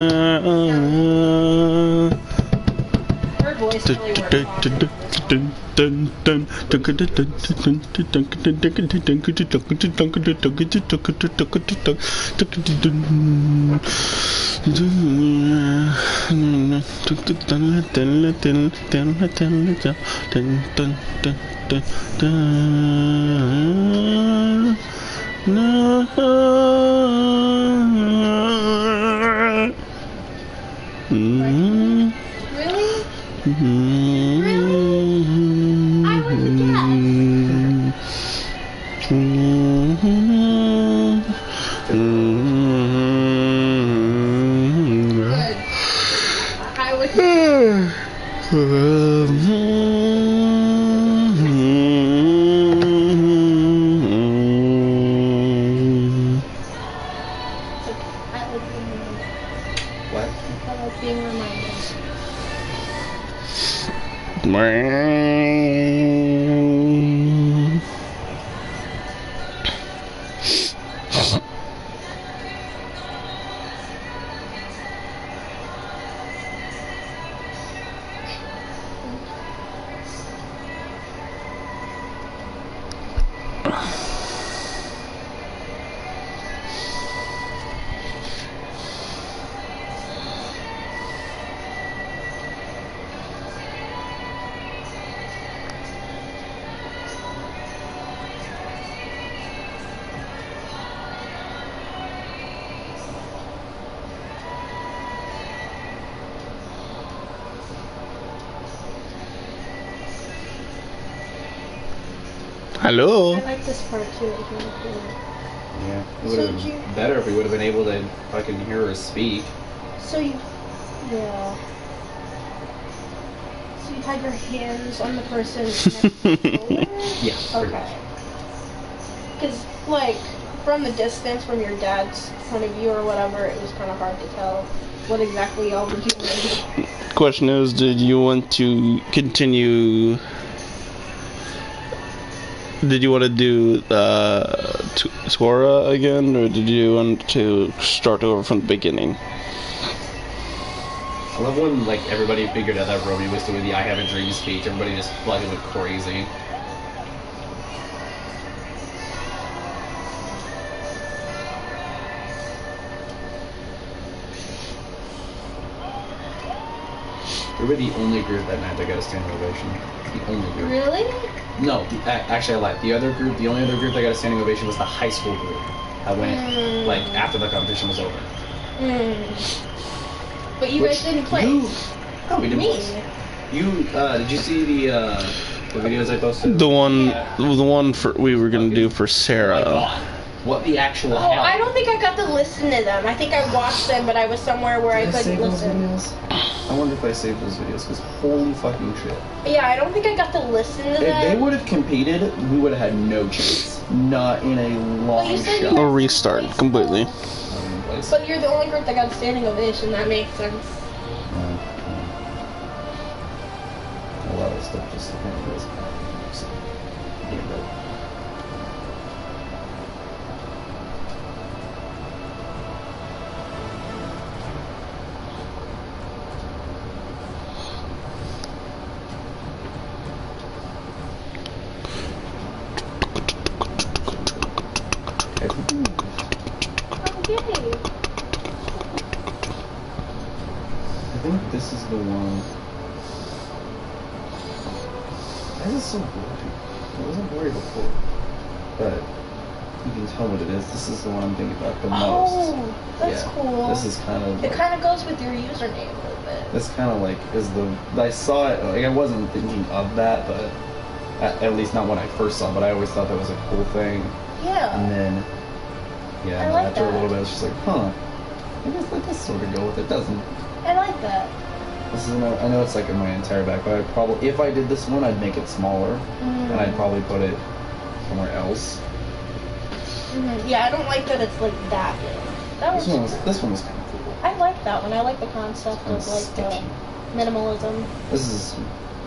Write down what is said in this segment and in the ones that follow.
Her voice really Really? I would Good. I would What? I like being reminded. Hello. I like this part too. It's really cool. Yeah. It would have been better if we would have been able to fucking hear her speak. So you had your hands on the person next to the shoulder? Yeah. pretty much. Okay. Because, like, from the distance, from your dad's point of view or whatever, it was kind of hard to tell what exactly y'all were doing. Question is, did you want to continue? Did you want to do Sora again, or did you want to start over from the beginning? I love when like everybody figured out that Romeo was doing the "I have a dream" speech. Everybody just fucking went crazy. We were the only group that night that got a standing ovation. The only group. Really? No, actually I lied. The only other group that got a standing ovation was the high school group. I went like after the competition was over. But you guys didn't play. We didn't play. Did you see the videos I posted? The one for we were gonna do for Sarah. Oh my God. What the actual hell? I don't think I got to listen to them. I think I watched them, but I was somewhere where I couldn't listen. I wonder if I saved those videos, because holy fucking shit. Yeah, I don't think I got to listen to If them. they would have competed, we would have had no chance. Not in a long shot. Or restart completely. But you're the only group that got a standing ovation. That makes sense. A lot of stuff just depends on this. I think this is the one. This is so blurry. It wasn't blurry before, but you can tell what it is. This is the one I'm thinking about the most. Oh, that's cool. This is kind of. It kind of goes with your username a little bit. This kind of like is the. I saw it. Like I wasn't thinking of that, but at least not when I first saw it. But I always thought that was a cool thing. Yeah. And then, yeah, I like after that. a little bit, it's just like, huh. I guess let this sort of go with it, doesn't? I like that. This is I know it's like in my entire back, but I'd probably, if I did this one, I'd make it smaller, and I'd probably put it somewhere else. Yeah, I don't like that it's like that big. This one was kind of cool. I like that one. I like the concept of It's like sketchy. minimalism. This is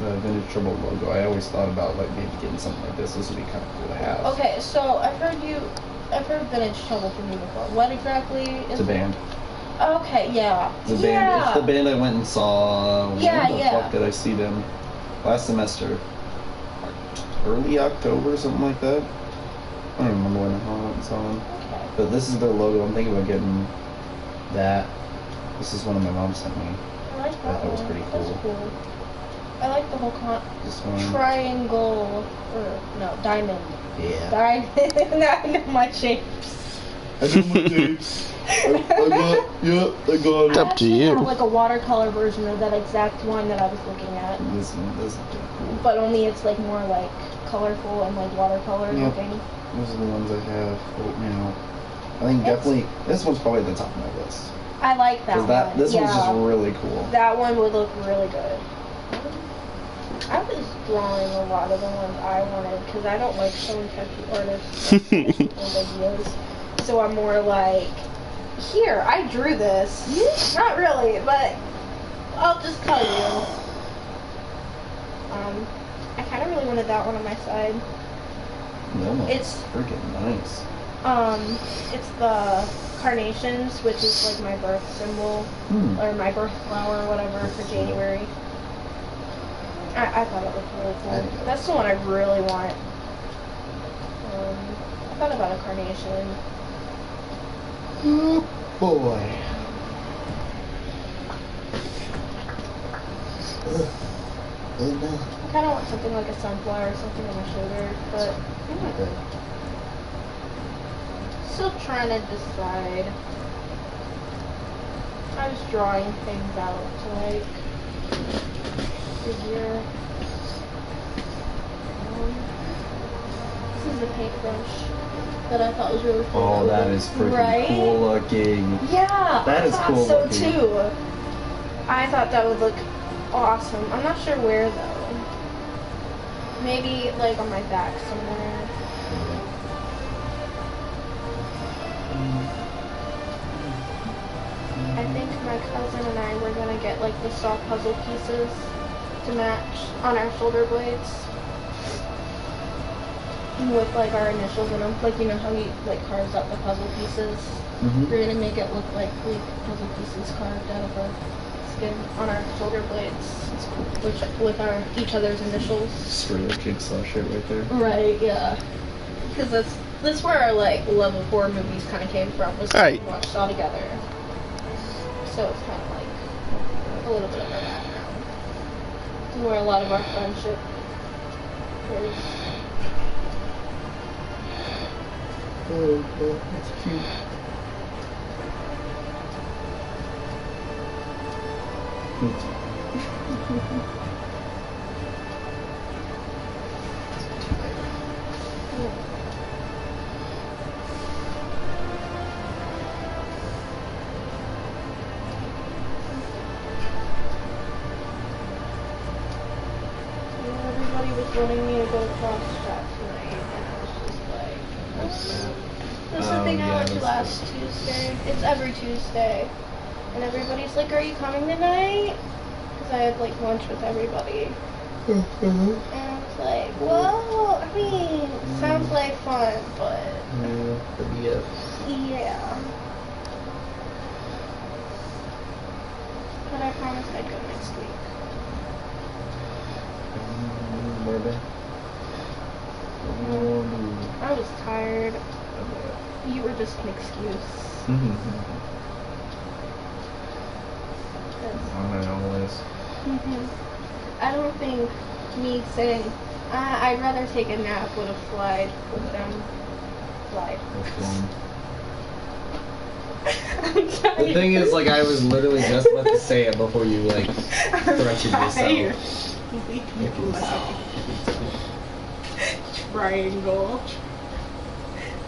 the Vintage Trouble logo. I always thought about like maybe getting something like this. This would be kind of cool to have. Okay, so I've heard Vintage Trouble from you before. What exactly is It's a band. Okay, yeah. The band. Yeah. It's the band I went and saw. Yeah, When the yeah. fuck did I see them? Last semester. Early October, something like that. I don't remember when I went and saw them. Okay. But this is their logo. I'm thinking about getting that. This is one of my mom sent me. I like I thought that it was one. pretty That's cool. cool. I like the whole This one. triangle, or no, diamond. Yeah. Diamond. Now I know my shapes. I got my tapes. I got it. It's up to you. Kind of like a watercolor version of that exact one that I was looking at, This one, this is pretty cool. but only it's like more like colorful and like watercolor Yeah. looking. Those are the ones I have right now. I think definitely this one's probably at the top of my list. I like that Because one. this yeah. one's just really cool. That one would look really good. I was drawing a lot of the ones I wanted because I don't like showing tattoo artists people's ideas. So I'm more like, here, I drew this. Not really, but I'll just tell you. I kind of really wanted that one on my side. That one's It's- freaking nice. It's the carnations, which is like my birth symbol. Or my birth flower or whatever for January. I thought it looked really I cool. think That's the one I really want. I thought about a carnation. Oh boy. I kind of want something like a sunflower or something on my shoulder, but still trying to decide. I was drawing things out to like figure. This is a paintbrush that I thought was really cool. Oh, that is freaking right? cool looking. Yeah, That is I thought cool so looking. too. I thought that would look awesome. I'm not sure where though. Maybe like on my back somewhere. I think my cousin and I were gonna get like the soft puzzle pieces to match on our shoulder blades. With like our initials in them. Like you know how he like carves out the puzzle pieces? We're gonna make it look like puzzle pieces carved out of our skin on our shoulder blades. That's cool. Which with our each other's initials. Straight up jigsaw shit right there. Right, yeah. Because that's where our like love of horror movies kind of came from. Was Right. we watched all together. So it's kind of like a little bit of our background. And where a lot of our friendship is. Oh, that's cute. Everybody was wanting me to go to cross chat tonight, and I was just like, there's something yeah, I went to that's last Tuesday. It's every Tuesday. And everybody's like, are you coming tonight? Because I had like lunch with everybody. And I was like, well, I mean, sounds like fun, but The BF. yeah. But I promised I'd go next week. I was tired. You were just an excuse. Always. I don't think me saying I'd rather take a nap would have flied with them. Flied. I'm tired. The thing is, like, I was literally just about to say it before you, like, corrected yourself. Triangle.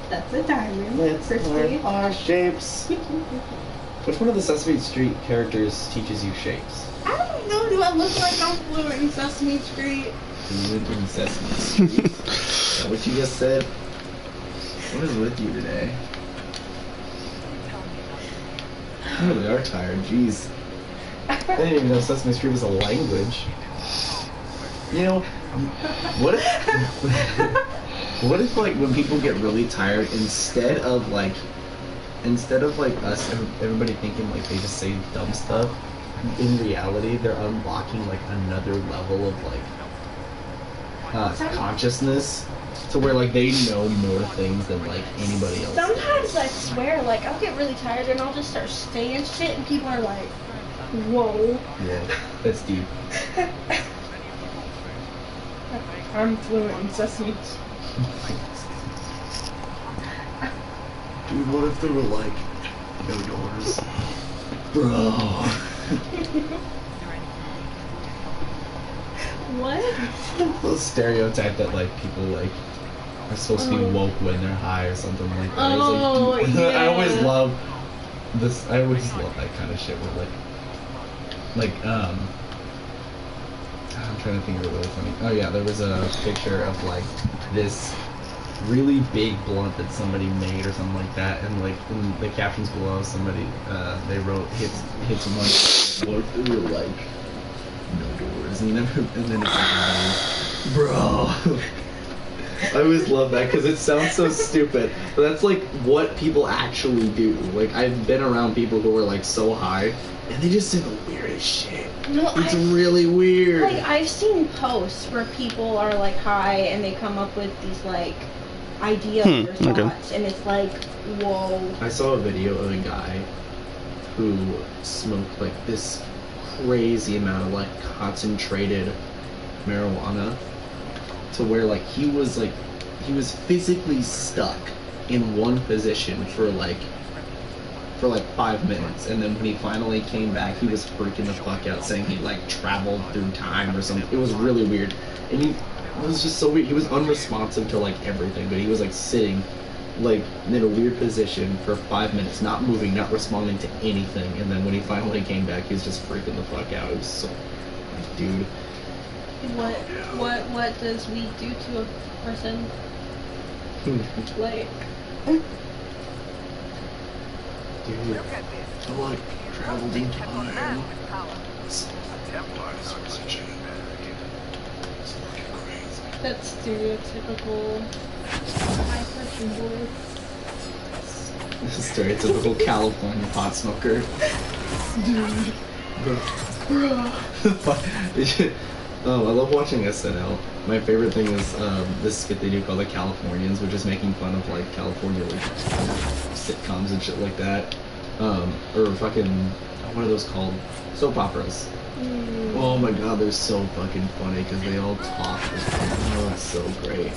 That's a diamond. Let's Christy. learn our shapes. Which one of the Sesame Street characters teaches you shapes? I don't know. Do I look like I'm fluent in Sesame Street? Fluent in Sesame Street. Is that what you just said? What is with you today? You really are tired, jeez. I didn't even know Sesame Street was a language. You know, what if, what if like when people get really tired, instead of like instead of like us, everybody thinking like they just say dumb stuff, in reality, they're unlocking like another level of like consciousness to where like they know more things than like anybody else. Sometimes I swear, like I'll get really tired and I'll just start saying shit, and people are like, "Whoa." Yeah, that's deep. I'm fluent in Sesame. Dude, what if there were like no doors, bro? What? Those stereotype that like people like are supposed to be woke when they're high or something like that. Oh, It's like, yeah. I always love this. I always love that kind of shit. Where I'm trying to think of it really funny. Oh yeah, there was a picture of like this really big blunt that somebody made or something like that, and like in the captions below, somebody they wrote hits one. What if they were like no doors, and then it's like, bro. I always love that because it sounds so stupid, but that's like what people actually do. Like I've been around people who are like so high, and they just say the weirdest shit. No, It's really weird. like I've seen posts where people are like high and they come up with these like ideas or thoughts, and it's like, whoa. I saw a video of a guy who smoked like this crazy amount of like concentrated marijuana to where like he was physically stuck in one position for like 5 minutes, and then when he finally came back, he was freaking the fuck out, saying he like traveled through time or something. It was really weird, and it was just so weird. He was unresponsive to like everything, but he was like sitting like in a weird position for 5 minutes, not moving, not responding to anything, and then when he finally came back, he was just freaking the fuck out. It was so, dude. What does weed do to a person? Like, Dude, I like traveled in time. that's stereotypical high person voice. Stereotypical California pot smoker. I love watching SNL. My favorite thing is this skit they do called The Californians, which is making fun of like California like sitcoms and shit like that. Or fucking, what are those called? Soap operas. Oh my god, they're so fucking funny because they all talk. Oh, it's so great.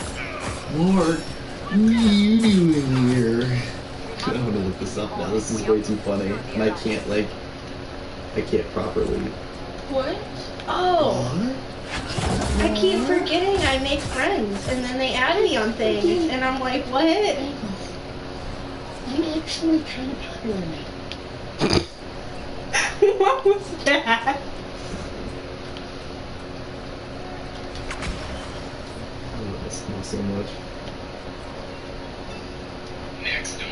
Mark, what are you doing here? I'm gonna look this up now. This is way too funny, and I can't properly. What? Oh. What? I keep forgetting I make friends, and then they add me on things, and I'm like, what? I'm actually kind of popular now. What was that? I love this song so much. Next on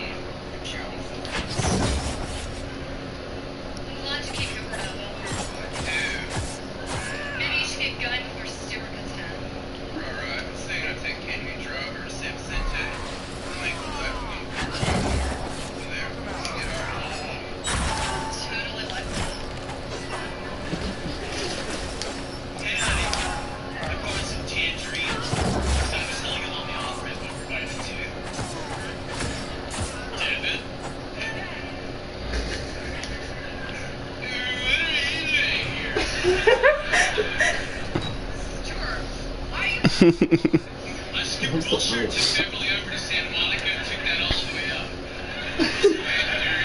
Let's kick your butt. Maybe you should get gun before Stuart gets down. Right. Saying I take Kenny Drug or Simpson to make the left move. There. Totally like that. Hey, honey. I bought some tangerines. I was telling you on the off-ramp over by the too. David? What are you doing here? Stuart, why are you... I skipped bullshit, took Beverly over to Santa Monica and took that all the way up.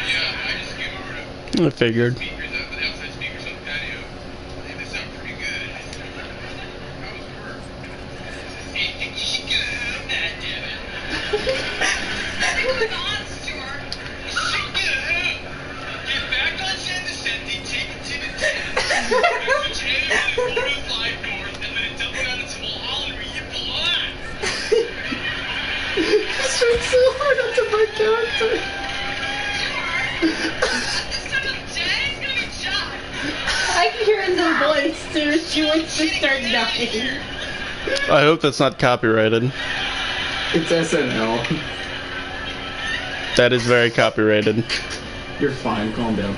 Yeah, I just came over to I figured. speakers, the outside speakers on the patio. I think they sound pretty good. How was work? You should get out of that, Devin. Nothing going on, Stuart. You should get out. Get back on San Vicente, take it to the 10. Switch headed to the 405 north, and then double down into Mulholland where you belong. He's trying so hard not to my character. This time of day is gonna be John. I can hear in the voice, too. She wants to start dying. I hope that's not copyrighted. It's SNL. That is very copyrighted. You're fine. Calm down.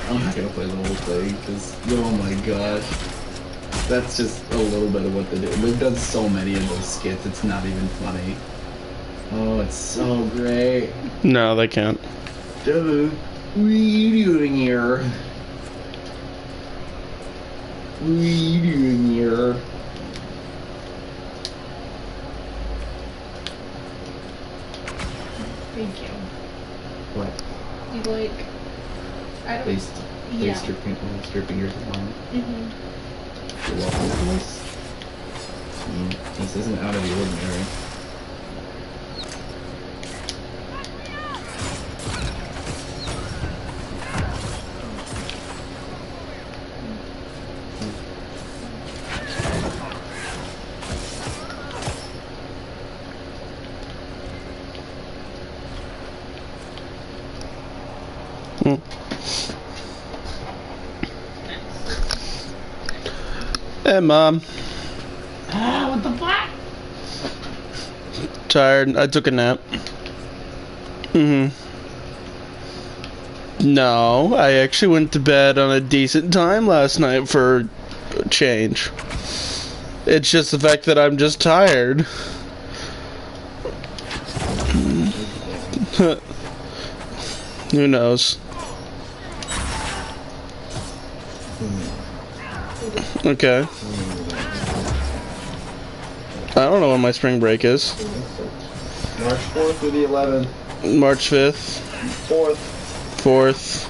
I'm not gonna play the whole thing because, oh my gosh, that's just a little bit of what they do. They've done so many of those skits. It's not even funny. Oh, it's so great. No, they can't. Dude, what are you doing here? What are you doing here? Thank you. What? You like? I don't. Place Yeah. your fingers along. Mhm. You're welcome to this. This isn't out of the ordinary. Hmm. Hey, Mom. What the fuck? Tired. I took a nap. No, I actually went to bed on a decent time last night for a change. It's just the fact that I'm just tired. Who knows? Okay. I don't know when my spring break is. March 4th through the 11th. March 5th, 4th. 4th.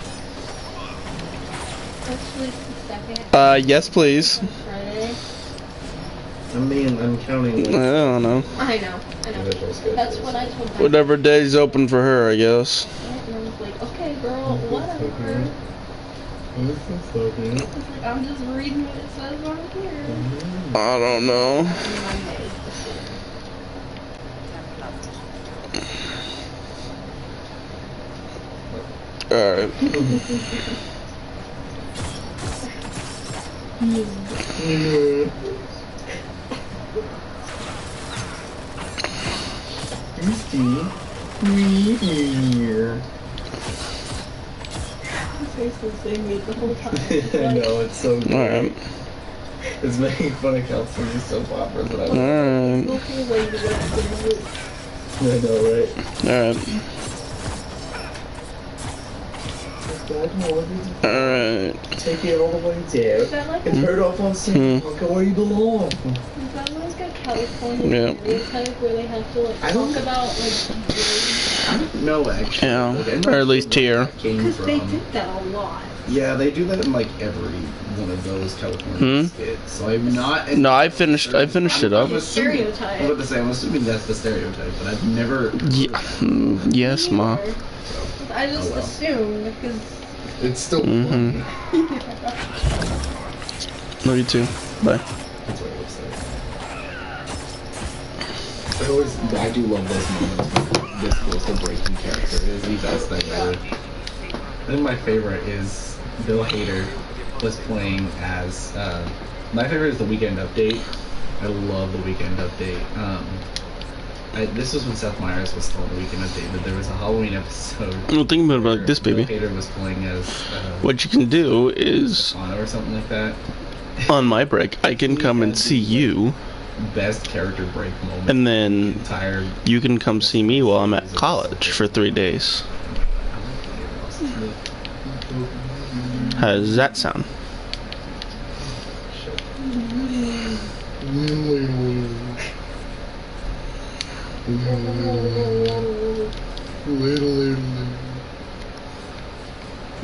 Actually, the second. Yes, please. Friday. I'm counting. I don't know. I know. That's what I told my Whatever day's open for her, I guess. And I was like, okay, girl, whatever. I'm just reading what it says on here. I don't know. Monday is the Alright. face is saying me the whole time. I know, it's so good. Alright. It's making fun of California soap operas that I love. Alright. Okay, wait, you got to do I know, right? Alright. Alright. Take it all the way down. Is that like And a, turn it off on scene. Look at where you belong. is that like a California Yeah. stereotype where they have to like I don't talk about like I don't know, actually. Yeah. Like, I'm not Or at least sure here. where that came because they from. did that a lot. Yeah, they do that in like every one of those California skits. So I'm not. No, I finished it up. I'm assuming, Stereotype. I was about to say, I'm assuming that's the stereotype, but I've never. Yeah. Yes, Ma. I just Oh, well. assumed because It's still Mhm. funny. Love you too. Bye. That's what it looks like. I do love those moments when this close to breaking character. It is the best thing ever. I think my favorite is Bill Hader was playing as. My favorite is the Weekend Update. I love the Weekend Update. This was when Seth Meyers was still on the Weekend Update, but there was a Halloween episode. Well, think about it like where this, baby. Bill Hader was playing as. What you can do is, Anna or something like that. on my break, I can come and see you, Best character break moment. and then Entire. you can come see me while I'm at college for 3 days. How does that sound?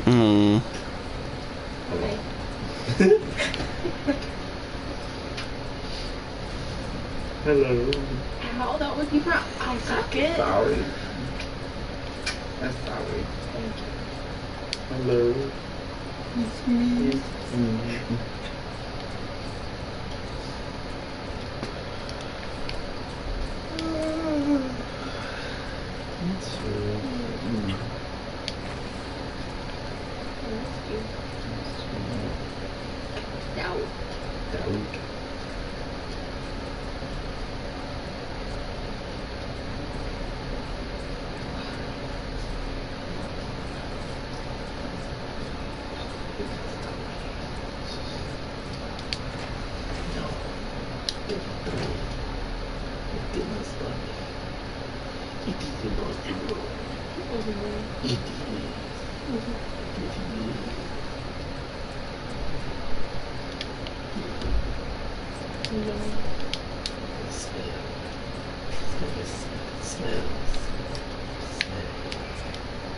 Hmm. Hello. how that would be for eye socket. Sorry. That's sorry. Thank you. Hello. Now, Goodness, but it is impossible. It is.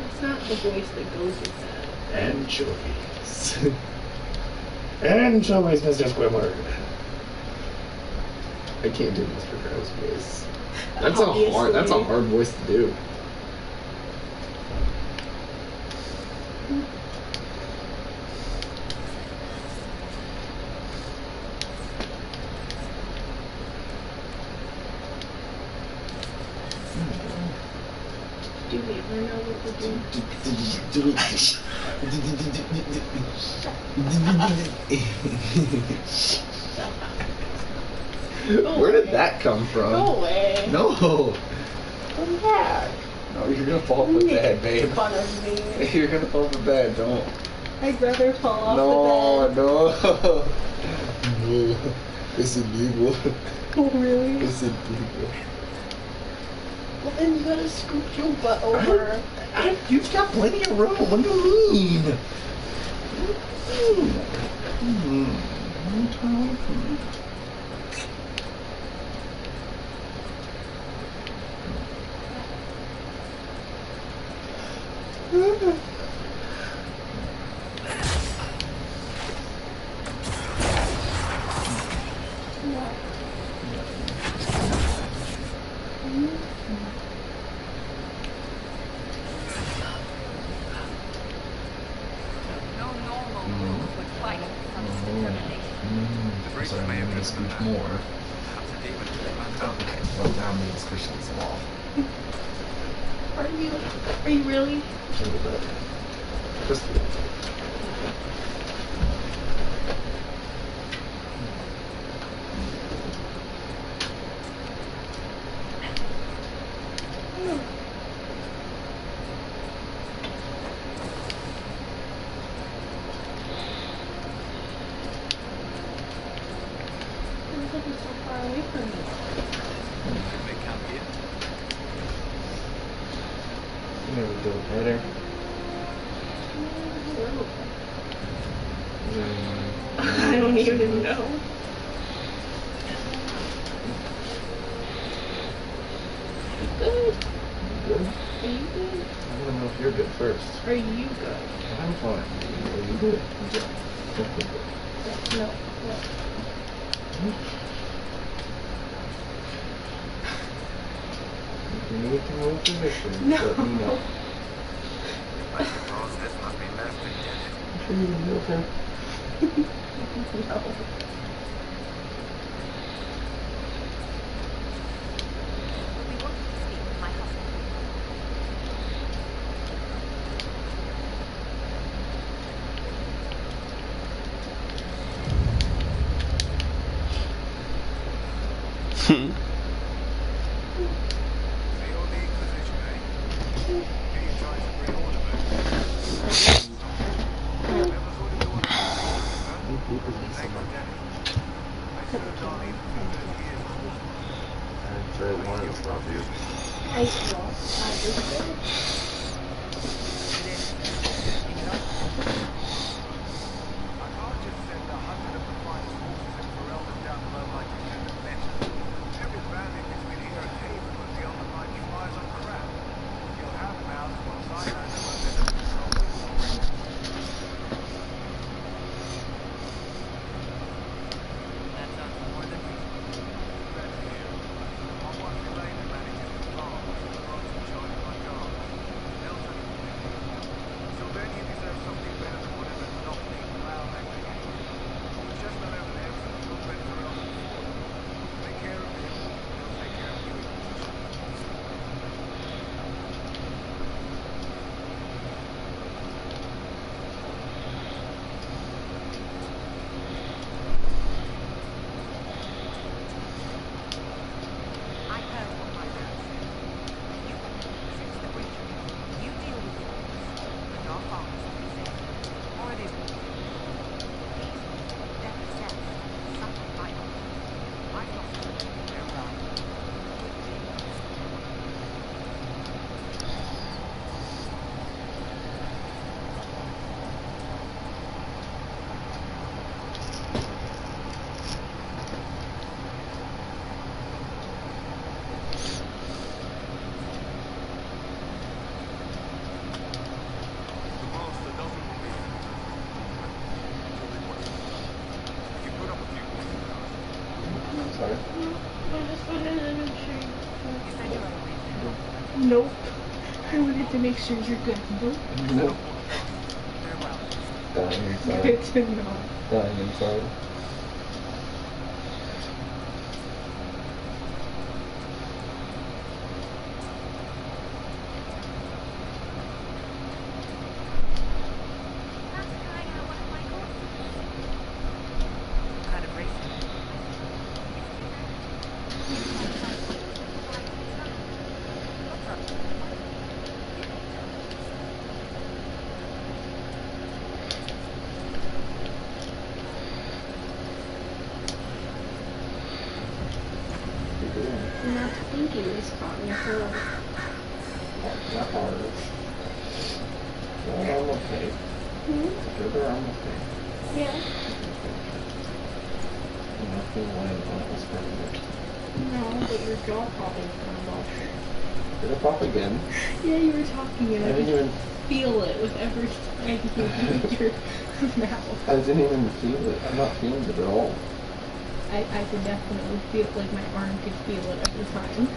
It's not the voice that goes with that. Anchovies. Anchovies, Mr. Squidward. I can't do Mr. Krabs' voice. That's a hard voice to do. Do we ever know what we're doing? Where did that come from? Go away. No. Come back. No, you're gonna fall off the bed, babe. Make fun of me. You're gonna fall off the bed. Don't. I'd rather fall off No, the bed. no. No. It's illegal. Oh, really? It's illegal. Well, then you gotta scoop your butt over. You've got plenty of room. What do you mean? No normal rules would fight from his determination. So I am gonna scoot more. Okay, well now me and Christian's law. Are you really? A little bit. Just a little bit. Everything is so far away from me. You never feel better. I don't even know. Good. Good? Are you good? I wanna know if you're good first. Are you good? I'm fine. Are you good? No. If you need to know permission, No. let me know. I suppose this must be best intended. I'm sure you're gonna be okay. No. We want to speak with my husband. COD position, eh? Are you trying to pre-order it? Never thought of doing that, huh? Thanks, Lieutenant. I served on even for 30 years as well. That's right, one is not you. I don't. I can't just send 100 of the finest forces in for Eldon down below like Lieutenant Benson. Every bandit between here and Haven would be on the like flies on crap. You'll have them out once I hand them over to the control. That sounds more than reasonable. Glad to hear. I'll watch Elena manages the farm. I'll in charge of my guard. Nope. I wanted to make sure you're good. Nope. Nope. Farewell. Dying inside. Good to know. Dying inside. That's kind of one of my goals. Kind of racing. Not thinking is caught me hurt. Not hard. Well, I'm okay. Sugar, I'm okay. Yeah. I'm not feeling like that was perfect. No, but your jaw probably turned off. Did it pop again? Yeah, you were talking and I I didn't could even. feel it with every time you moved your mouth. I didn't even feel it. I'm not feeling it at all. I could definitely feel like my arm could feel it every time.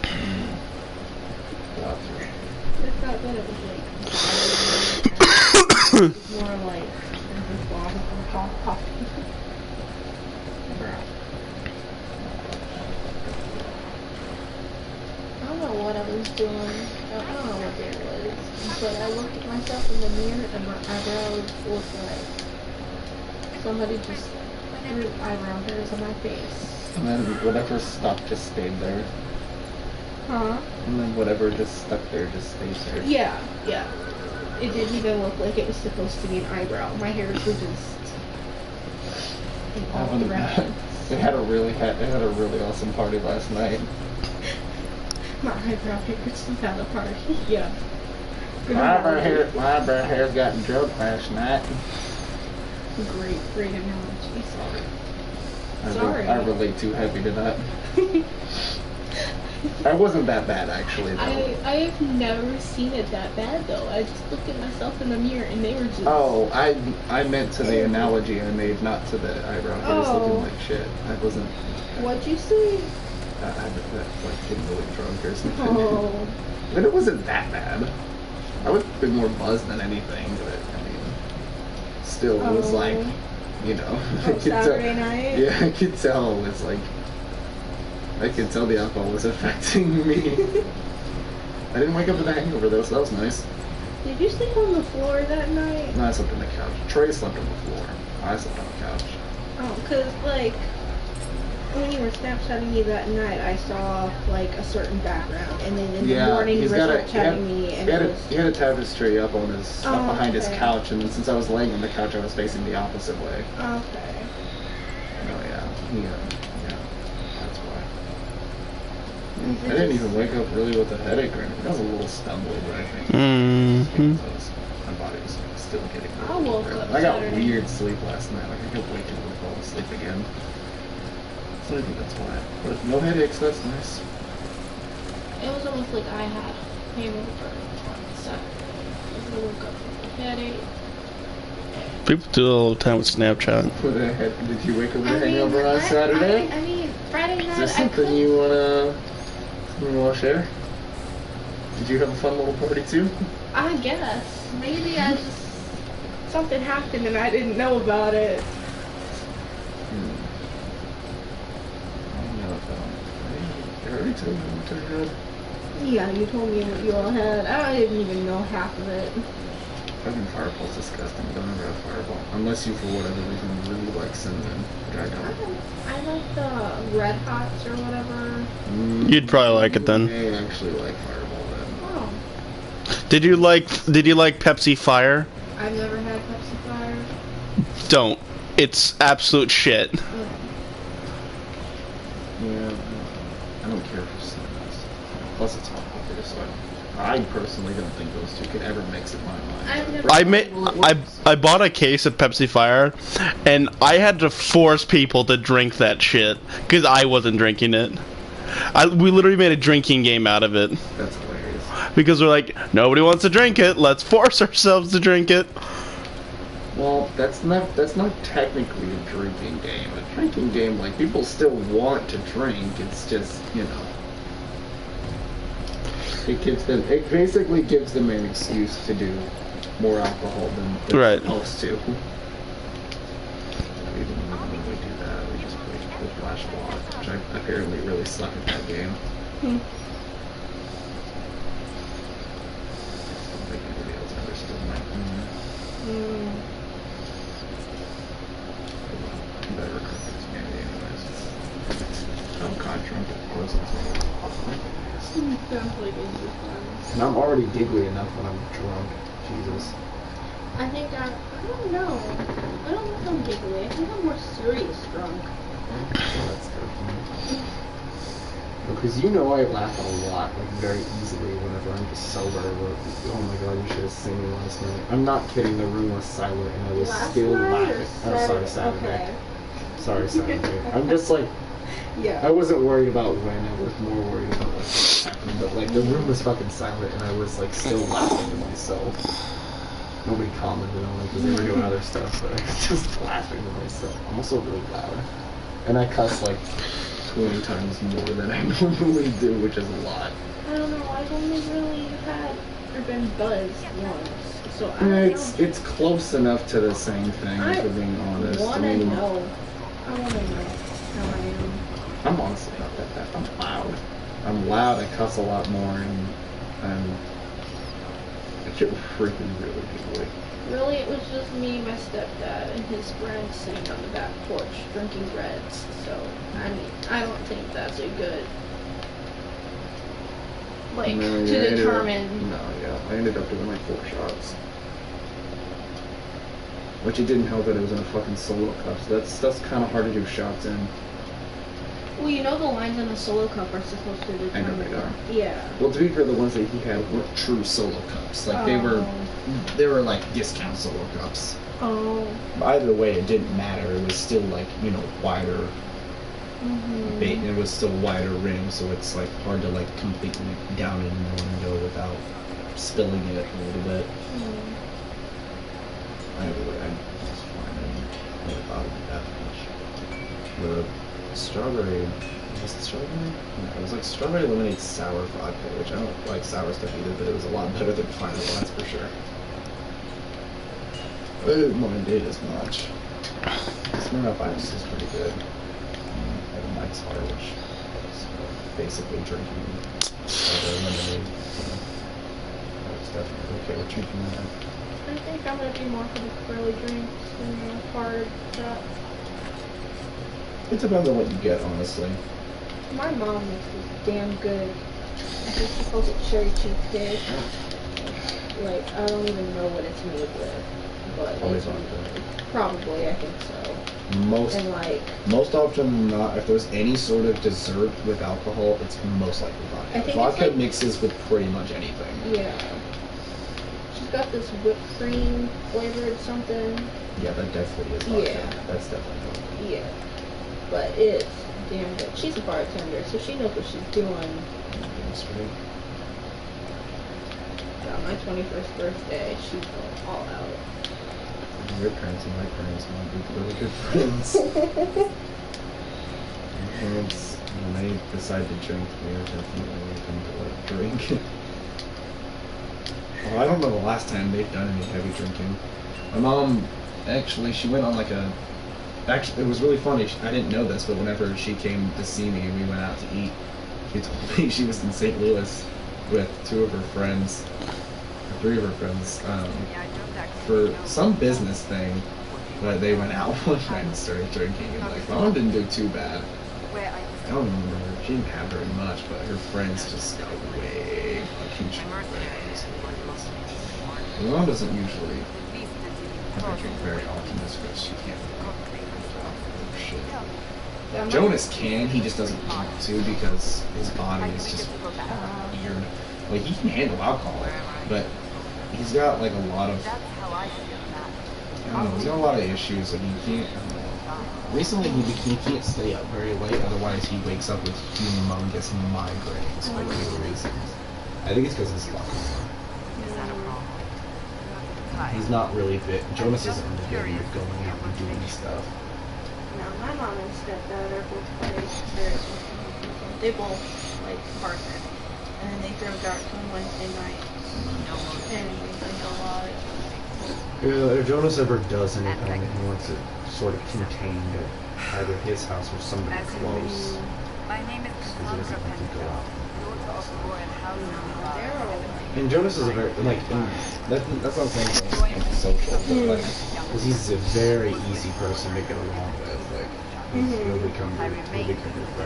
Gotcha. It's not that it was like it's more like every bottom from top popping. I don't know what I was doing. I don't know what day it was. But I looked at myself in the mirror and my eyebrows looked like somebody just threw eyebrow hairs on my face. And then whatever stuck just stayed there. Huh? And then whatever just stuck there just stays there. Yeah, yeah. It didn't even look like it was supposed to be an eyebrow. My hairs were just in all directions. They had a really awesome party last night. My eyebrow hairs without a party. Yeah. My eyebrow hair got drunk last night. Great analogy. Sorry. I Sorry. relate too heavy to that. I wasn't that bad actually though. I have never seen it that bad though. I just looked at myself in the mirror and they were just. Oh, I meant to the analogy I made, not to the eyebrow hairs Oh. looking like shit. I wasn't. What'd you say? I like getting really drunk or something. Oh. But it wasn't that bad. I would have been more buzzed than anything, but I mean, still it was Oh. like, you know. I could Saturday night? Yeah, I could tell it was like. I could tell the alcohol was affecting me. I didn't wake up with a hangover though, so that was nice. Did you sleep on the floor that night? No, I slept on the couch. Trey slept on the floor. I slept on the couch. Oh, cause like when you were Snapchatting me that night, I saw like a certain background, and then in the morning you were Snapchatting me, and it was. He had a tapestry up on his Oh, up behind his okay. couch, and then since I was laying on the couch, I was facing the opposite way. Okay. Oh yeah, yeah, that's why. I didn't even wake up really with a headache or anything. I was a little stumbly, but I think Mm-hmm. my body was still getting. I woke up I got Saturday. weird sleep last night. Like I kept waking up and falling asleep again. So I think that's why. But no headaches. That's nice. It was almost like I had hangover on Saturday. I woke up with a headache. People do it all the time with Snapchat. Did you wake up with a hangover on Saturday? I mean, Friday night. Is there I something could- you wanna share? Did you have a fun little party too? I guess maybe I just something happened and I didn't know about it. I don't know if I already told you what I had. Yeah, you told me what you all had. I didn't even know half of it. Fucking Fireball's disgusting. Don't ever have Fireball. Unless you, for whatever reason, really like cinnamon, which I don't. I like the Red Hots or whatever. You'd probably like it then. I actually like Fireball then. Oh, Did you like Pepsi Fire? I've never had Pepsi Fire. Don't. It's absolute shit. Yeah, I don't care for cinnamons. Plus it's hot liquor, so I personally don't think those two could ever mix in my mind. I've never. I bought a case of Pepsi Fire, and I had to force people to drink that shit because I wasn't drinking it. We literally made a drinking game out of it That's hilarious. because we're like, nobody wants to drink it. Let's force ourselves to drink it. Well, that's not technically a drinking game. A drinking game, like, people still want to drink. It's just, you know. It basically gives them an excuse to do more alcohol than they're Right. supposed to. We didn't really do that. We just played the Flash Block, which I apparently really suck at that game. Hmm. I don't think anybody else understood my Mm. better this game anyways. I'm kind of drunk, of course. That's what Sounds like it's just fun. and I'm already giggly enough when I'm drunk. Jesus. I think I don't know. I don't think I'm giggly. I think I'm more serious drunk. That's good. Because you know I laugh a lot, like very easily whenever I'm just sober. Oh my god, you should have seen me last night. I'm not kidding, the room was silent and I was Last still night or laughing. Oh, sorry, Saturday. Okay. Sorry, Saturday. I'm just like, Yeah. I wasn't worried about when, I was more worried about what happened. But like, the room was fucking silent and I was like still laughing to myself. Nobody commented on it because they were doing other stuff, but I was just laughing to myself. I'm also really loud. And I cuss like 20 times more than I normally do, which is a lot. I don't know. I've only really had or been buzzed once, so I don't know. It's close enough to the same thing, I for being honest. wanna know. I wanna know how I am. I'm honestly not that bad. I'm loud. I'm loud, I cuss a lot more, and I get freaking really giggly. Really, it was just me, my stepdad, and his friend sitting on the back porch drinking Reds. So, I mean, I don't think that's a good, like, No, to yeah, determine. I ended up doing like 4 shots. Which it didn't help that it was in a fucking solo cup, so that's kind of hard to do shots in. Well, you know the lines on the solo cup are supposed to determine. I know they are. Yeah. Well, to be fair, the ones that he had weren't true solo cups. Like they were like discount solo cups. Oh. Either way, it didn't matter. It was still like, you know, wider Mm-hmm. bait, and it was still wider rim, so it's like hard to like completely down it in the window without spilling it a little bit. Either way, I was fine. I didn't really bother me that much. The strawberry, was it strawberry? No, it was like strawberry lemonade sour vodka, which I don't like sour stuff either, but it was a lot better than Final, that's for sure. I didn't mind it as much. Smirnoff Ice is pretty good. And Mike's Hard, which is basically drinking strawberry lemonade. So that was definitely okay. What you from that? I think I'm gonna be more for the curly drinks than the hard shot. It depends on what you get, honestly. My mom makes this damn good. I think she calls it cherry cheesecake. Like, I don't even know what it's made with. But Always it's vodka. probably, I think so. And like, Most often than not, if there's any sort of dessert with alcohol, it's most likely I vodka. think it's Vodka like- mixes with pretty much anything. yeah. She's got this whipped cream flavored something. Yeah, that definitely is vodka. Yeah. That's definitely vodka. Yeah. But it's damn good. She's a bartender, so she knows what she's doing. Yesterday. On my 21st birthday, she's going all out. Your parents and my parents might be really good friends. My parents, when they decide to drink, they're definitely looking to like drink. Well, I don't know the last time they've done any heavy drinking. My mom, actually, she went on like a. Actually, it was really funny. I didn't know this, but whenever she came to see me and we went out to eat, she told me she was in St. Louis with 2 of her friends, or 3 of her friends, for some business thing. But they went out one night and started drinking, and like, my mom didn't do too bad. I don't remember. She didn't have very much, but her friends just got way fucking drunk. My mom doesn't usually have to drink very often just because she can't shit. Yeah, my- Jonas can, he just doesn't want to because his body is just weird. Like, he can handle alcohol, but he's got like a lot of, I don't know, he's got a lot of issues and he can't, I don't know. Recently he can't stay up very late, otherwise he wakes up with humongous migraines for no reasons. I think it's because his luck. He's not really fit. Jonas isn't in the good mood going out and doing stuff. No, my mom and stepdad are both quite very. They both like bartend, and they Zero Dark on Wednesday night. And we think a lot. Yeah, if Jonas ever does anything, he wants it sort of contained at either his house or somebody close. My name is Because he Cassandra doesn't want to go Penfield, out. daughter of the royal house of Daryl. And Jonas is a very, like, that's not saying he's antisocial, but, like, because he's a very easy person to get along with. Like, he'll become I your remain friend in,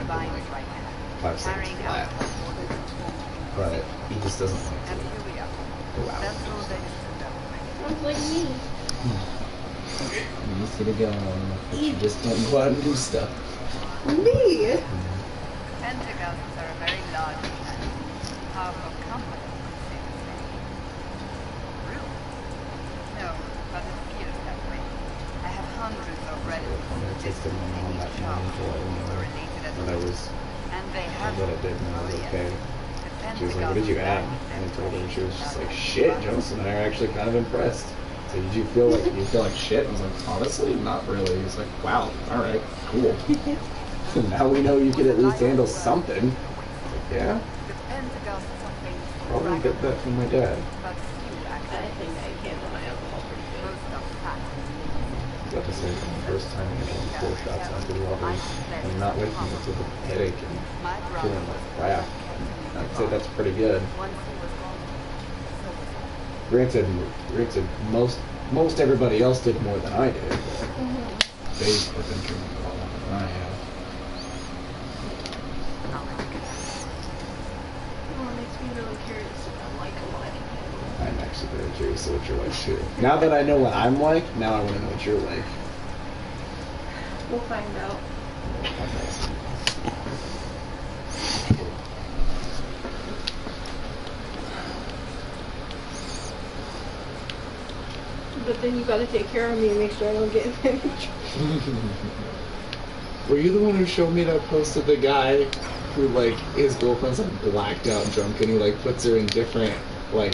divine like, right now, 5 seconds carrying flat. out my mother's home. But he just doesn't And like here we are. to go out. That's all there is to know. Sounds like me. Easy to go on, but you just don't go out and do stuff. Me? Pentagons are a very large and powerful company. Really? No, but it feels that way. I have hundreds of relatives I'm gonna take them on that sharp money for related as when I was, and they I have what I did when I was oh, yes. okay. The She was like, what did you add? And I told her, and she was just like, shit, Jonas and I are actually kind of impressed. So did you feel like shit? I was like, honestly, not really. He was like, wow, alright, cool. So now we know you can at least handle something. Like, yeah, The Pentagons something probably get that from my dad. but few I actually. think I handle my alcohol pretty good. Most of fact. Got to say, from the first time I had 4 shots after the other, and not waking up with a headache and My brother feeling was like crap. I'd say that's pretty good. once he was gone. So was I. Granted, most everybody else did more than I did. But they've been drinking a lot longer than I have. Oh, it makes me really curious about like a lot. I'm actually very curious to what you're like too. Now that I know what I'm like, now I want to know what you're like. We'll find out. But then you gotta take care of me and make sure I don't get in any trouble. Were you the one who showed me that post of the guy who, like, his girlfriend's like blacked out drunk and he like puts her in different like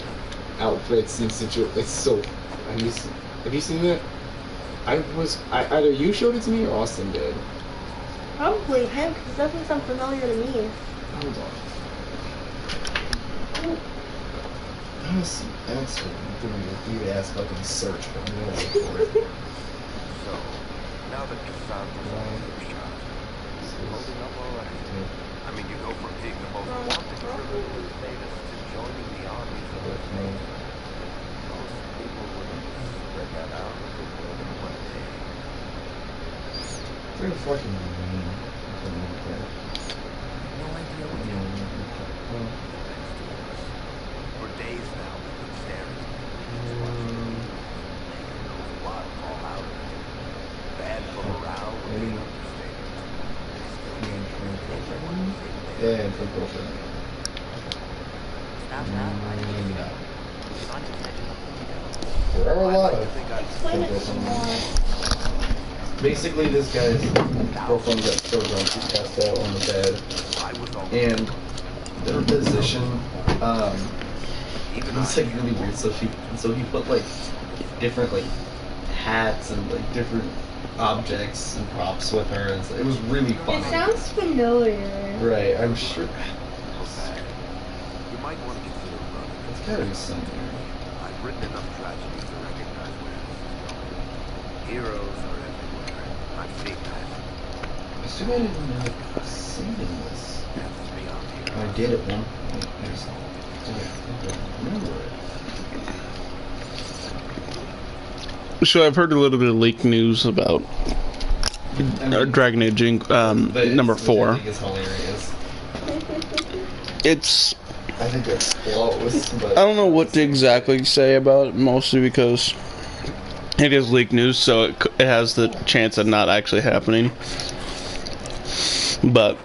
outfits and situations? It's so. Have you seen that? Either you showed it to me or Austin did. Probably him, because it doesn't sound familiar to me. Hold on. That was some asshole doing a weird ass fucking search, but I'm gonna look for it. So, now that Cassandra's on the shot, holding up all right. I mean, you go from being the most wanted criminal in the status to joining the army for the most people wouldn't spread that out a bit more than one day. Very fucking mean. Something like that. No idea what the Well, For days now, we've been staring. What all out of it. Bad for morale would be Maybe. understatement. Yeah, for girlfriend. Maybe not. There are a lot of Explain it some more. Basically, this guy's girlfriend got so drunk she passed out on the bed, I was on and their position, it was like really weird. So he put like different like hats and like different objects and props with her, and it was really It funny. sounds familiar. Right, I'm sure. You might want to consider running. It's gotta be somewhere. I've written enough tragedies to recognize where this is going. Heroes are everywhere. I've seen that. I still didn't know I was singing this. That's beyond here. I did at one point. I just don't remember it. So I've heard a little bit of leaked news about Dragon Age Inc. Number Which 4. I think is hilarious. It's I think it's close, but I don't know what to exactly say about it, mostly because it is leaked news, so it has the chance of not actually happening. But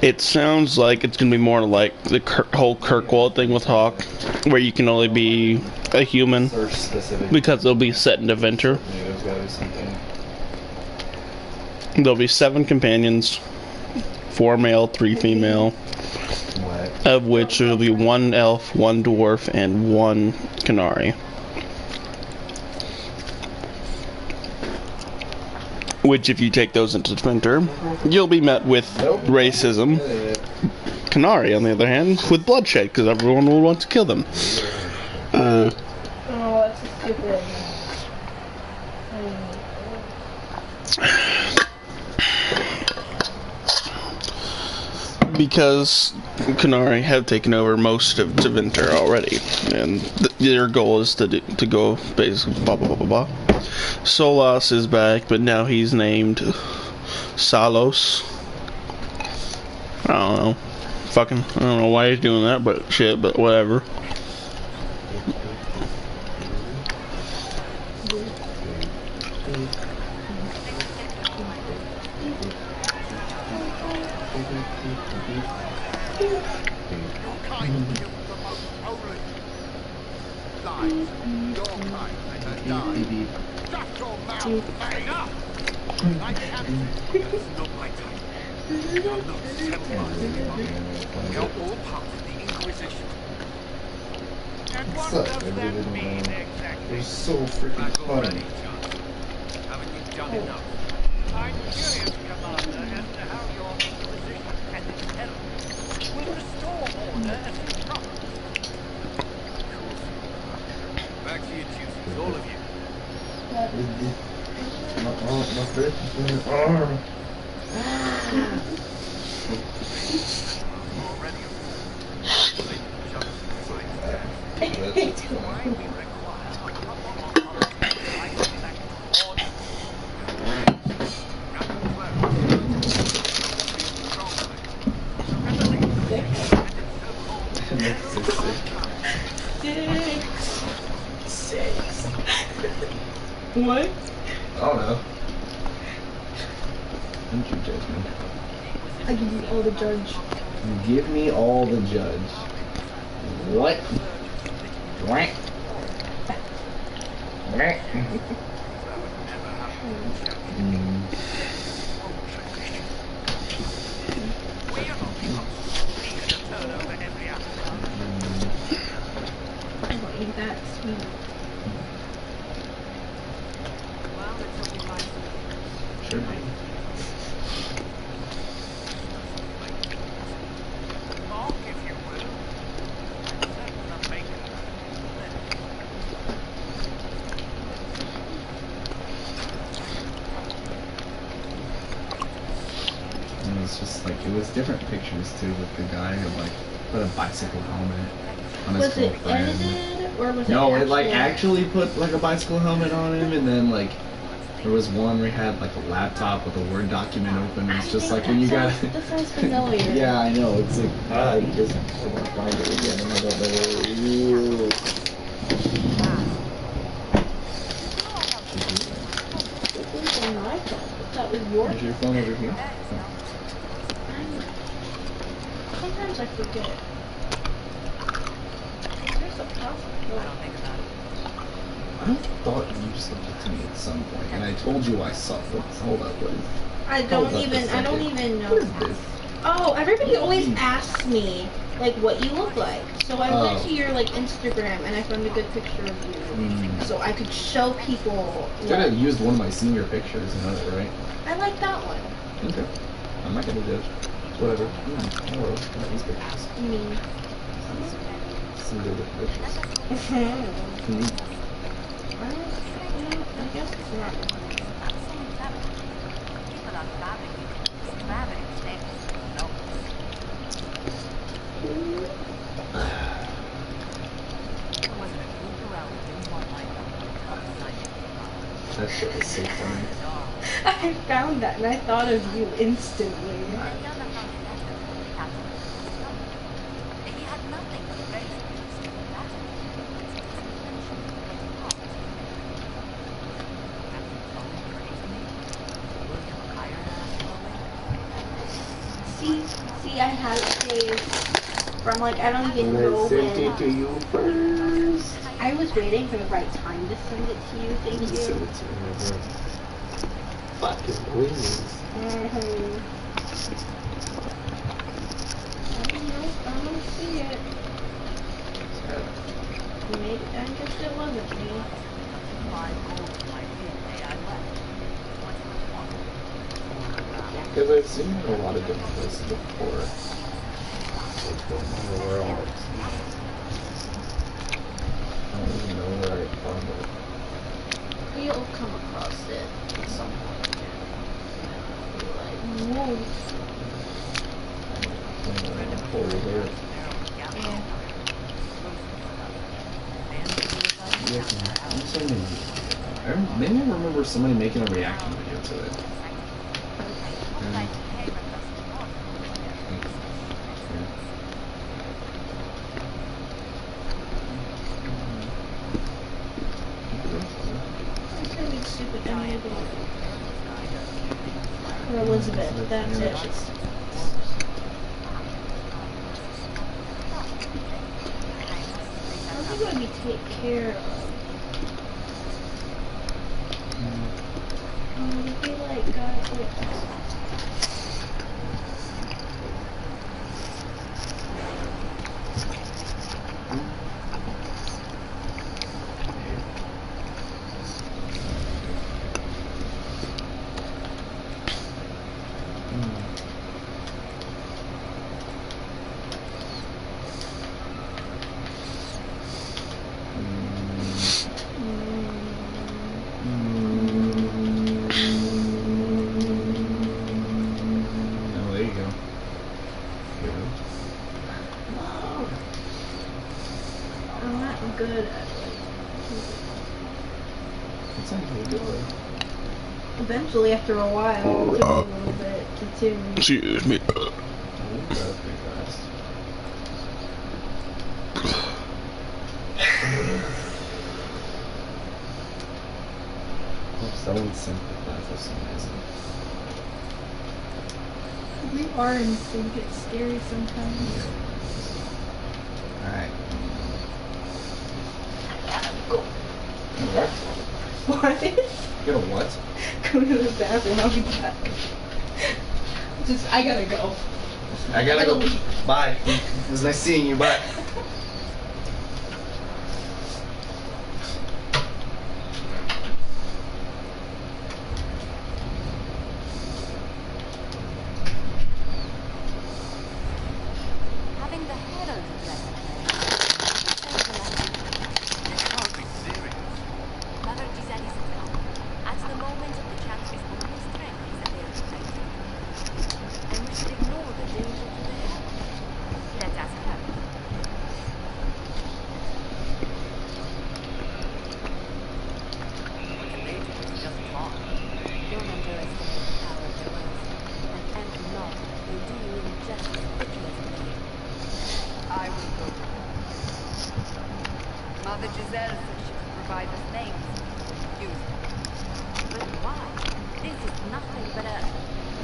it sounds like it's going to be more like the whole Kirkwall thing with Hawk, where you can only be a human search specific. because it'll be set in Adventure. There's gotta be something. There'll be 7 companions, 4 male, 3 female, What? of which there'll be 1 elf, 1 dwarf, and 1 Canary. Which, if you take those into Adventure, you'll be met with racism Canary, on the other hand, with bloodshed, because everyone will want to kill them. Oh, that's stupid. Because Canary have taken over most of Tevinter already, and their goal is to go basically blah blah blah blah blah. Solas is back, but now he's named Salos. I don't know. I don't know why he's doing that, but shit, but whatever. They're so freaking funny. Haven't you done enough? I'm curious, Commander, as to how your Inquisition and its heralds will restore order as it promised. Back to your duties, all of you. My face is in the arm. Already. What? I don't know. Don't you judge me. I give you all the judge. Give me all the judge. What? What? What? I don't eat that sweet. Sure. Mark, if you will. And it was just like, it was different pictures too, with the guy who like put a bicycle helmet on his Was it girlfriend. edited or was No, it it like actually put like a bicycle helmet on him, and then like there was one where he had like a laptop with a Word document open. It's just like when you got. That sounds familiar. Yeah, I know. It's like I just want to find it again, and I don't know where it is. This is on my phone. That was yours. Is your phone over here? Sometimes I forget. There's a possible. I thought you just looked it to me at some point, and I told you I saw it. Hold up, what is I don't even know. What is this? Oh, everybody always asks me like what you look like. So I went to your like Instagram and I found a good picture of you. So I could show people. Should have used one of my senior pictures, you know that, right? I like that one. Okay. I'm not gonna judge. Whatever. Hello. These pictures. You mean? Some good pictures. I guess it's not. That shit was so funny. I found that and I thought of you instantly. See, I had it saved from like I don't even know I sent when. it to you first. I was waiting for the right time to send it to you. Thank Send you. it to me, bro. Fucking please. I don't see it. Maybe I guess it wasn't me. Because I've seen it in a lot of different places before. Don't know where all it's. I don't even know where I found it. You'll come across it at some point. You're like, whoa. Over. Yeah. Maybe I remember somebody making a reaction video to it. It's gonna be stupid giant. Or Elizabeth, that's it. How's he gonna be taken care of? He like got it. Oh, there you go. I'm not good at it. It's actually good. Eventually, after a while, it took me a little bit to tune. Excuse me. That was pretty fast. Hope someone sympathizes for some reason. We are in sync. It's scary sometimes. Alright. What? Get a what? Go to the bathroom. I'll be back. I gotta go. I gotta go. Bye. It was nice seeing you. Bye. Having the head on the dress. Can't be serious. Mother Giselle is come. At the moment, the chancellor's only strength is that they are fighting. And we should ignore the danger to the head. Let us help. The major is just talk. Don't underestimate the power of their words. And anger not, they do you injustice quickly as they. I will go with her. Mother Giselle said she could provide us names. Use them. But why? This is nothing but a...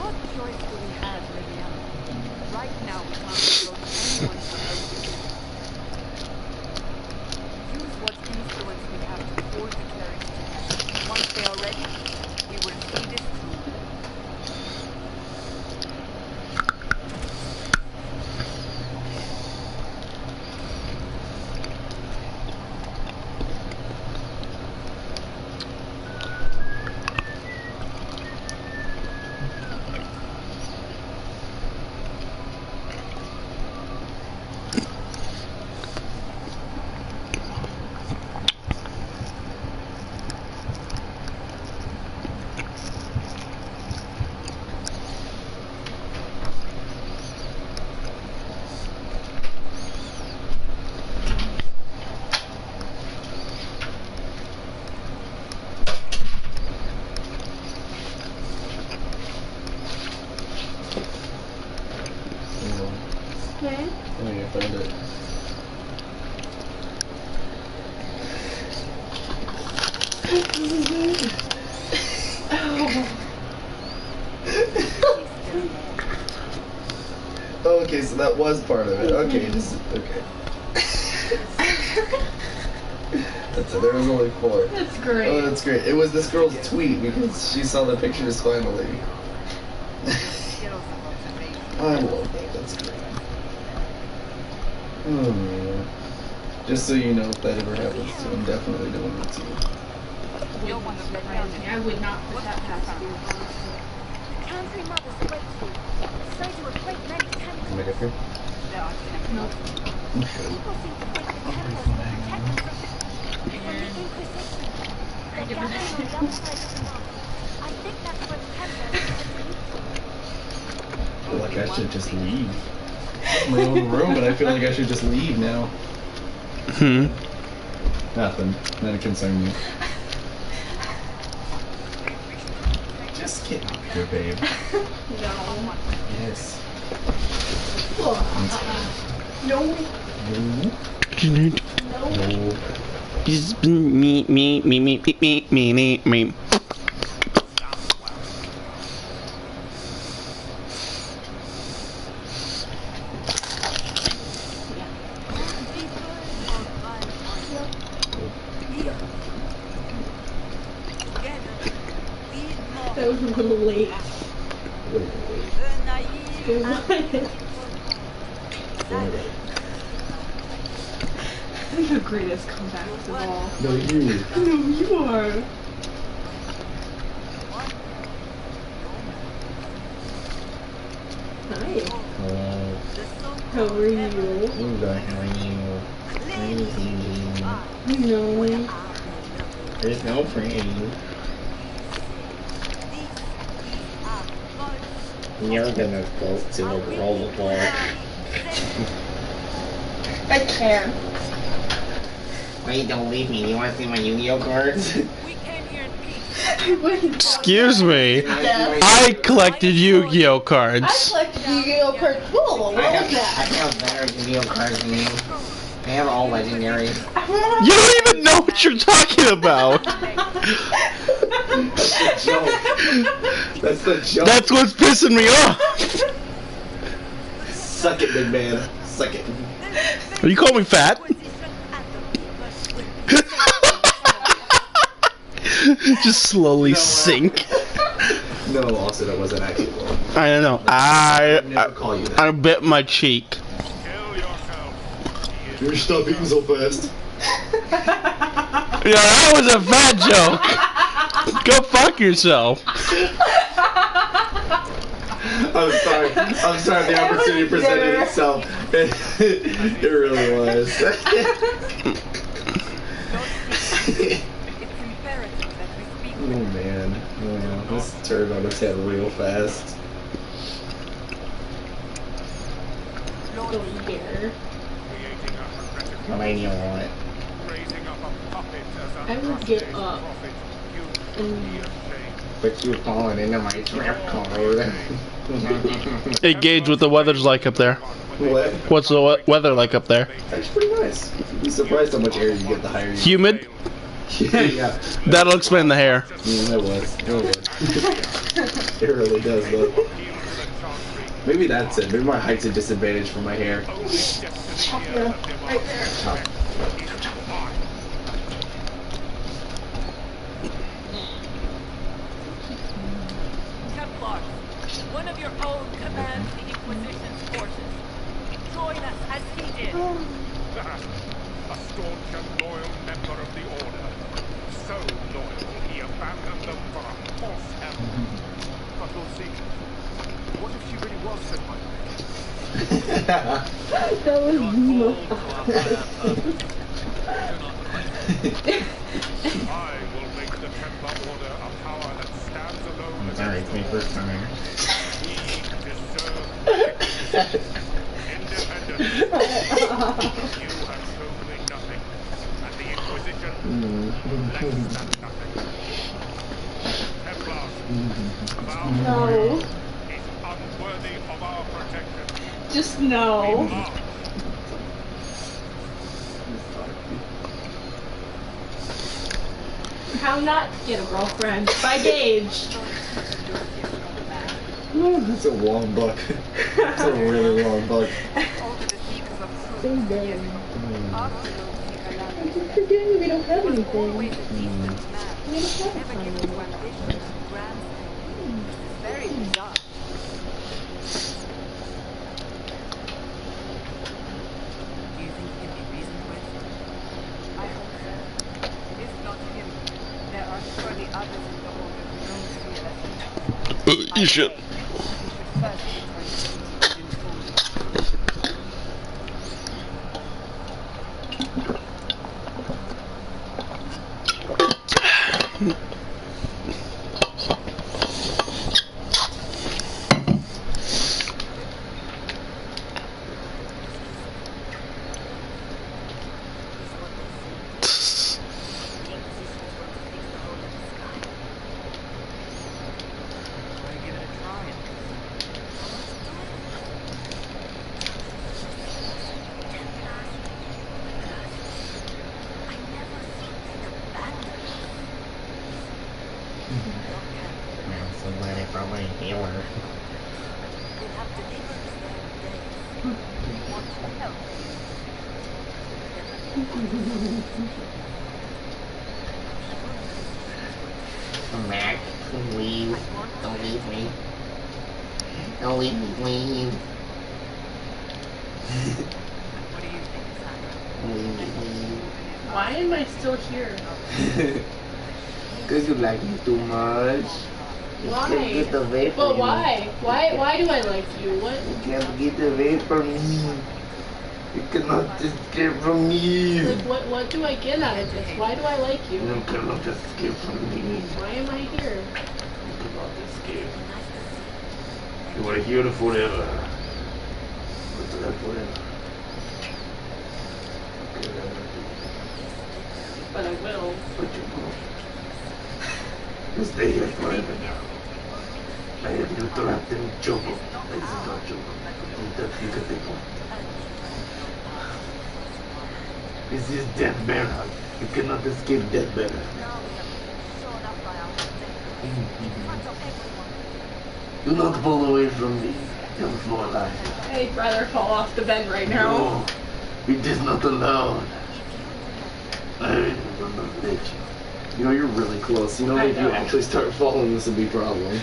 What choice do we have, Liliana? Right now we can't approach anyone from overseas. Use what influence we have to force the clerics together. Once they are ready, we will see this through. Okay. Oh, you found it. Oh, okay, so that was part of it. Okay, just okay. That's it. There was only 4. That's great. Oh, that's great. It was this girl's tweet because she saw the pictures finally. I love that. That's great. Oh man. Just so you know, if that ever happens to him, definitely doing it to you. You're one of the grounded. I would not put that past you, honestly. Country mothers wait for you. So do a great many temples. Come back up here. There are temples. People seem to think the temples will protect us from the Inquisition. They're gathering on the outside of the mosque. I think that's what Templar is I feel like I should just leave. I'm in my own room, and I feel like I should just leave now. Nothing. None concern me. Just get up here, babe. No. Yes. No. No. No. Just me. That was a little late. The greatest comeback of all. No, you. No, you are. Hi. Hello. How are you? I'm good. How are you? No. There's no pretty. You're gonna go to the rollerboard. I can't. Wait, don't leave me. You wanna see my Yu-Gi-Oh cards? Excuse me. Yeah. I collected Yu-Gi-Oh cards. I collected Yu-Gi-Oh cards. Cool. What was I that? have better Yu-Gi-Oh cards than you. I have all legendary. You don't even know what you're talking about. That's the joke. That's what's pissing me off. Suck it, big man. Suck it. Are you calling me fat? Just slowly sink. No, also that wasn't actually wrong. I don't know. I'd never call you that. I bit my cheek. Kill yourself. You stop eating so fast. Yeah, that was a fat joke. Go fuck yourself. I'm sorry. I'm sorry. The opportunity presented itself. It really was. Oh man. Yeah, this turned on its head real fast. Don't care. Creating a progressive What I know what? raising up a puppet as a I would get prostate up prophet. You and- would be ashamed. But you've fallen into my trap card. Engage what the weather's like up there. What? What's the weather like up there? That's pretty nice. You'd be surprised how much air you get the higher you Humid? Yeah. That'll explain the hair. It was. It was. It really does, though. Maybe that's it. Maybe my height's a disadvantage for my hair. Yeah, right there. Chop. Templars, one of your own commands the Inquisition's forces. Join us as he did. A staunch and loyal member of the Order. So loyal, he abandoned them for a false emperor. But we'll see. What if she really was sent by That was I will make the Templar Order a power that stands alone Sorry, it's my first time. We deserve independence. You have shown me nothing, and the Inquisition less than nothing. Templars, our No. warrior is unworthy of our protection. Just no. How not to get a girlfriend? By Gage. That's a long book. It's a really long book. So good. I'm just forgetting we don't have anything. We don't have anything. Very bizarre. Do you think he can be reasoned with? I hope so. If not him, there are surely others in the Order who don't feel as You should. we should first return to the Inquisition. Somebody from a healer. Mac, leave. Don't leave me. Don't leave me, please. What do you think, Sandra? Leave me, please. Why am I still here? Because you like me too much. You Why? can't get away from But me. why? Why do I like you? What? You can't get away from me. You cannot escape from me. Like what do I get out of this? Why do I like you? You cannot escape from me. Why am I here? You cannot escape. You are here forever. But forever. But I will. But you will. You stay here forever now. I have you trapped in Choco. That is not Choco. That you can take off. This is Death Bearer. You cannot escape Death Bearer. Do not fall away from me. You'll fall alive. I'd rather fall off the bed right now. No, it is not allowed. I will not let you. You know, you're really close. You know, I if you know. actually start falling, this would be a problem.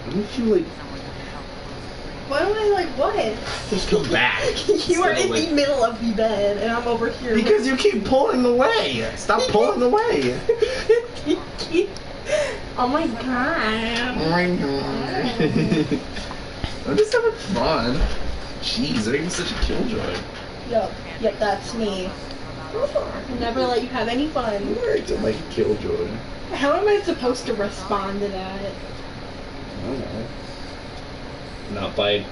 What if you, like, Why am I like what? just go back? You are Instead in of, the middle of the bed and I'm over here. Because you keep pulling away. Stop pulling away. Oh my god. I'm just having fun. Jeez, are you such a killjoy? Yep, that's me. Never let you have any fun. You're acting like a killjoy. How am I supposed to respond to that? I don't know. Not by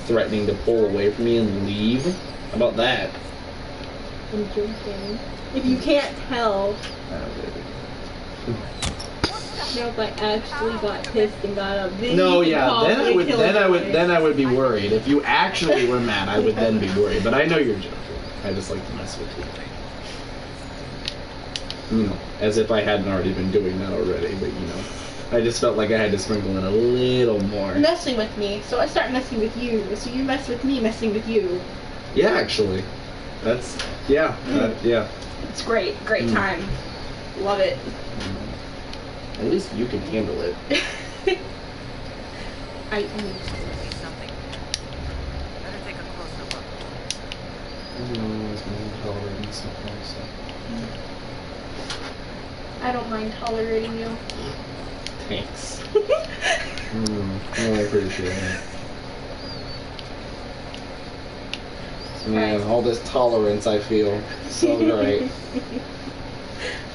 threatening to pull away from me and leave. How about that? I'm joking. If you can't tell, you know, if I actually got pissed and got up, then No, you can yeah, call then me I a would, killjoy. then I would be worried. If you actually were mad, I would then be worried. But I know you're joking. I just like to mess with you. You know, as if I hadn't already been doing that already. But you know, I just felt like I had to sprinkle in a little more. Messing with me, so I start messing with you. So you mess with me, messing with you. Yeah, actually, that's yeah, yeah. It's great, great Mm. time. Love it. At least you can handle it. I Something. Better take a closer look. I don't mind tolerating you. Thanks. I appreciate it. Man, all this tolerance I feel. So great. I'm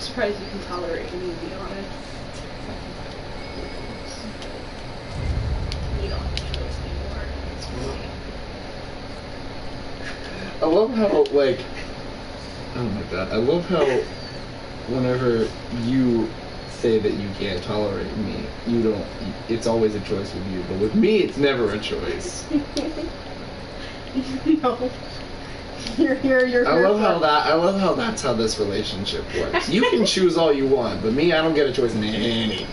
surprised you can tolerate me, to be honest. You don't have a choice anymore. It's fine. I love how, like, oh my god, I love how whenever you say that you can't tolerate me, you don't, it's always a choice with you, but with me, it's never a choice. No. You're I love how that's how this relationship works. You can choose all you want, but me, I don't get a choice in anything.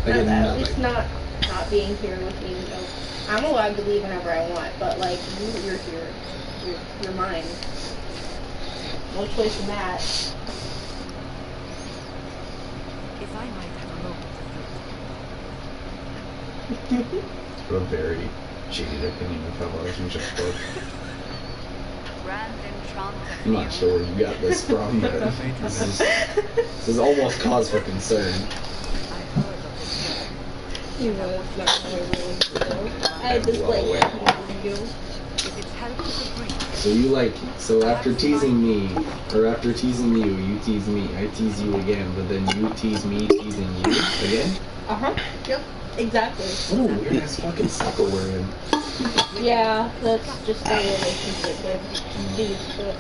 I get At least nothing. not being here with me. You know, I'm allowed to leave whenever I want, but like you're here. You're mine. No choice in that. If I might have a moment to A very jaded opinion of how relationships work. Brandon Trump. I'm not sure where you got this from, but this is almost cause for concern. I heard of this. You know, it's not my way. I just like you. If it's help to the breach, So after teasing me, or after teasing you tease me. I tease you again, but then you tease me, teasing you again. Yep. Exactly. What a weird ass fucking cycle we're in. Yeah, that's just the relationship with these. But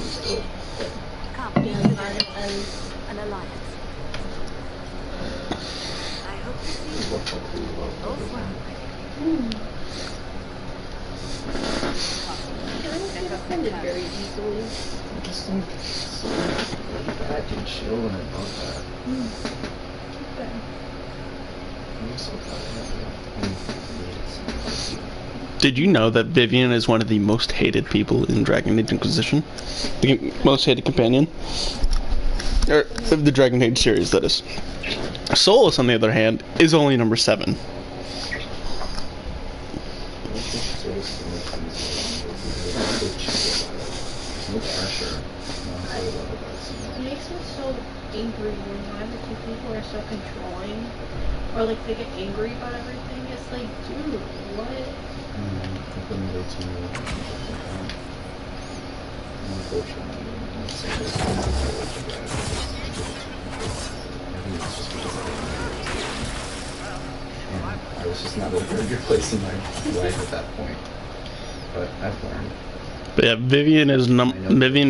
Still. yeah, it's not gonna end. An alliance. I hope to see you both well. I get offended very easily. I just think it's back and chill when I bought that. Okay. I'm so glad Did you know that Vivian is one of the most hated people in Dragon Age Inquisition? The most hated companion? Or, of the Dragon Age series, that is. Solus, on the other hand, is only number 7. no pressure. It makes me so angry when either two people are so controlling, or like they get angry about everything. It's like, dude, what? Unfortunately, I was just not in a very good place in my life at that point. But I've learned. But yeah, Vivian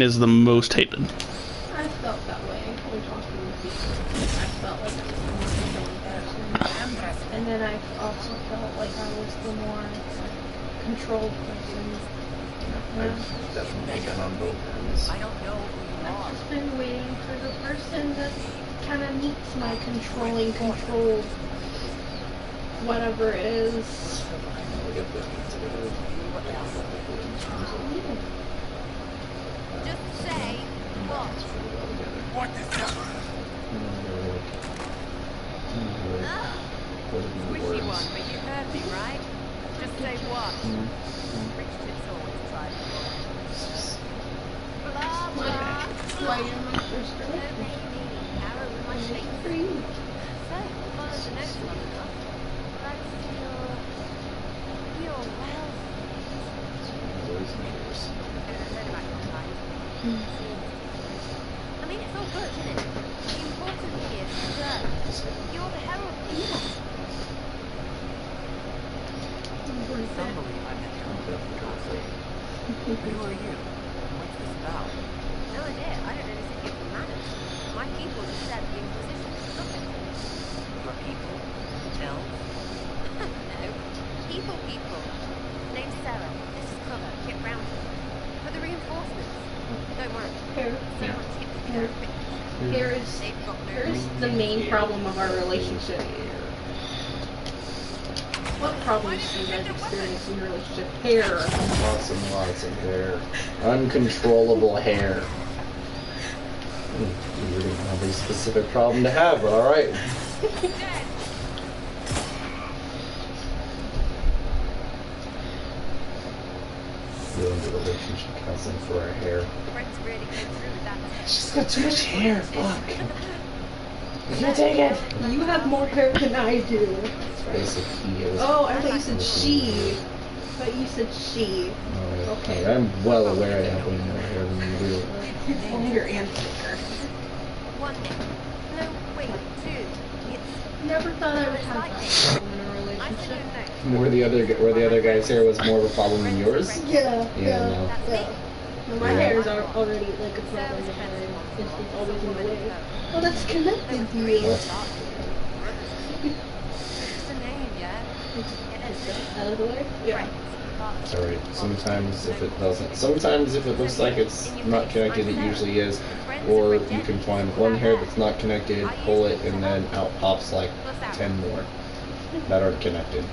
is the most hated. I felt that way when talking with people. I felt like I was the more controlling person. And then I also felt like I was the more controlled person. I've definitely been on both ends. I don't know who you I've are. just been waiting for the person that kind of meets my controlling control, whatever it is. Just say what? What is that? Squishy one, but you heard me, right? Just say what? Richard's always tried to blah blah. Why you're my first No girlfriend? baby, arrow in my face. For you. So, follow the notes long enough. But you're well. I mean, it's all good, isn't it? The important thing is that you're the herald of evil. Some believe I'm the herald of the conflict. Who are you? What's this about? No idea. I don't know anything of manners. My people just said the Inquisition. Nothing. Your people? Elves? No. People. Name's Sarah. This is Cover. Get round her. For the reinforcements. Don't worry. Someone tipped me down quick. They've got no Here's the main problem of our relationship. What problems do you guys experience in your relationship? Hair. Lots and lots of hair. Uncontrollable hair. You didn't have a specific problem to have, but alright. Ruined the relationship counseling for our hair. Friends really came through with that. She's got too much hair, fuck. I can't take it. You have more hair than I do. Basic he is. Oh, I thought you said she. But you said she. Okay. I'm well aware I have way more hair than you do. Longer and thicker. One name. No, wait, two. It's Never thought I would have that problem in a I said relationship. no. Where the other guy's hair was more of a problem than yours? Yeah. No. No, my hair is already like a problem to have. It's always in the way. Well, that's connected to you. It's a name, yeah? Out of the way? Yeah. Alright, sometimes if it looks like it's not connected, it usually is. Or you can find one hair that's not connected, pull it, and then out pops like 10 more that aren't connected.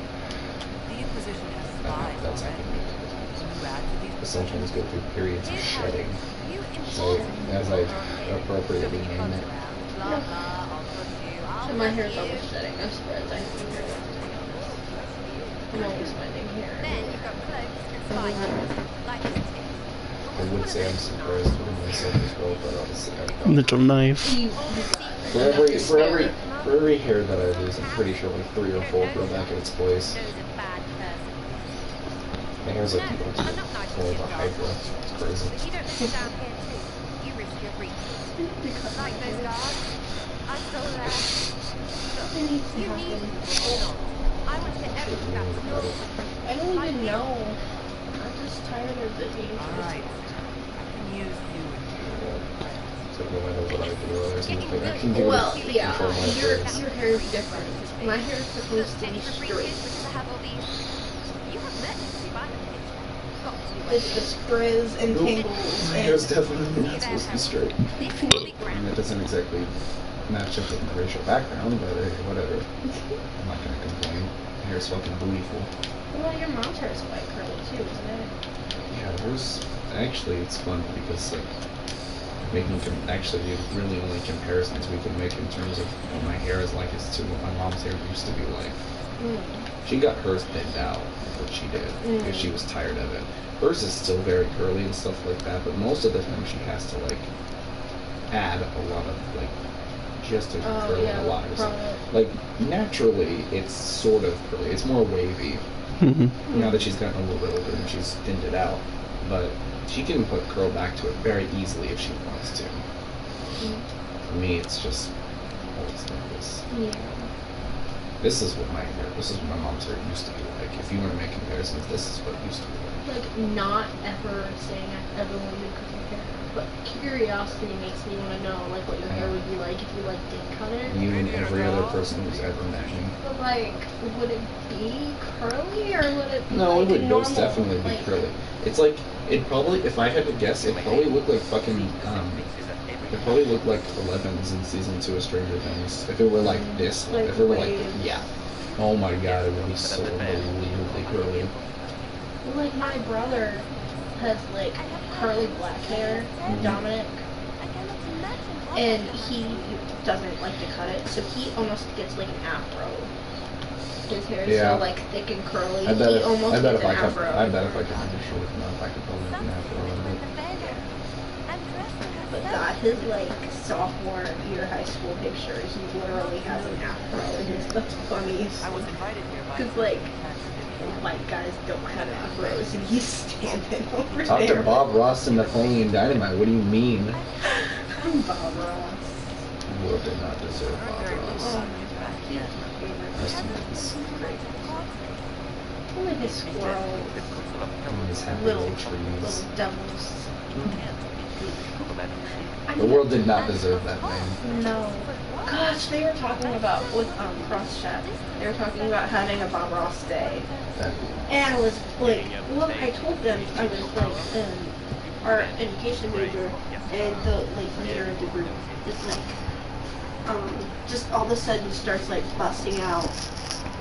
The Inquisition has spies That's already. happened. You add to these I sometimes go through periods of shedding. You So, important. as I appropriately name it. Blah, blah, I'll push you. I'll So my push hair's you. always shedding. I'm surprised I have hair. I'm always finding hair. Then you've got cloaks and spikes, like this tip. I would say I'm surprised with myself as well, but obviously I've got Little knife. for every hair that I lose, I'm pretty sure like 3 or 4 grow back in its place. Knows a bad person. think it was like the No, ultimate I'm not nice form to of a you, Hydra. guys. It's crazy. But you don't live down here too. You risk your reaches. Like those guards. I'm still there. Look, It needs to you need happen. or not. I want to get everything back to normal. I don't even know. I'm just tired of the games. Alright. I can use you and So no one knows what I do or something. I can do Well, it. yeah, Control my your affairs. hair is different. My hair is Look, supposed to be any for straight. reaches because I have all these. You have met me by the picture. Got to be It's just frizz and Nope. tangles My hair's and definitely not supposed to be straight. This will be I mean, grand. it doesn't exactly match up with my racial background, but hey, whatever. I'm not gonna complain. My hair's fucking beautiful. well, your mom's hair is quite curly too, isn't it? Yeah, hers. Actually, it's fun because like making actually the really only comparisons we can make in terms of what my hair is like is to what my mom's hair used to be like. She got hers thinned out, what she did, because she was tired of it. Hers is still very curly and stuff like that, but most of the time she has to like add a lot of like just to curl yeah, a lot or something. product. Like naturally, it's sort of curly. It's more wavy now that she's gotten a little bit older and she's thinned it out. But she can put curl back to it very easily if she wants to. For me, it's just always like this. Yeah. This is what my mom's hair used to be like. If you want to make comparisons, this is what it used to be like. Like, not ever saying I ever wanted to cut your hair, but curiosity makes me want to know, like, what your hair would be like if you, like, did cut it. You and every other person who's ever met me. But, like, would it be curly, or would it be, No, like, it would normal? most definitely be Like, curly. It's like, it probably, if I had to guess, it probably looked like fucking, it probably looked like Eleven's in season 2 of Stranger Things. If it were like this, Like if it were like, waves. yeah. Oh my god, it would be so unbelievably curly. Like, my brother has, like, curly black hair, Dominic, and he doesn't like to cut it, so he almost gets, like, an afro. His hair is Yeah. so, like, thick and curly, I bet he if, almost I bet gets if an I could, afro. I bet if I could make a short enough, I could probably make an afro out of it. But God, his, like, sophomore year high school picture, he literally has an afro, and it's the funniest. I was invited here by Because, like, white guys don't have afros, and he's standing over Talk there. to Bob Ross and Napoleon Dynamite. What do you mean? I'm Bob Ross. The world did not deserve Bob Oh Ross. my God, he's my favorite. Rest in peace. Look at his squirrel, And his happy little, little trees. little devils. The world did not deserve that man. No. Gosh, they were talking about, with Cross Chat, they were talking about having a Bob Ross day. That, And I was like, well, I told them I was like our education major, and the like leader of the group is like, just all of a sudden starts like busting out.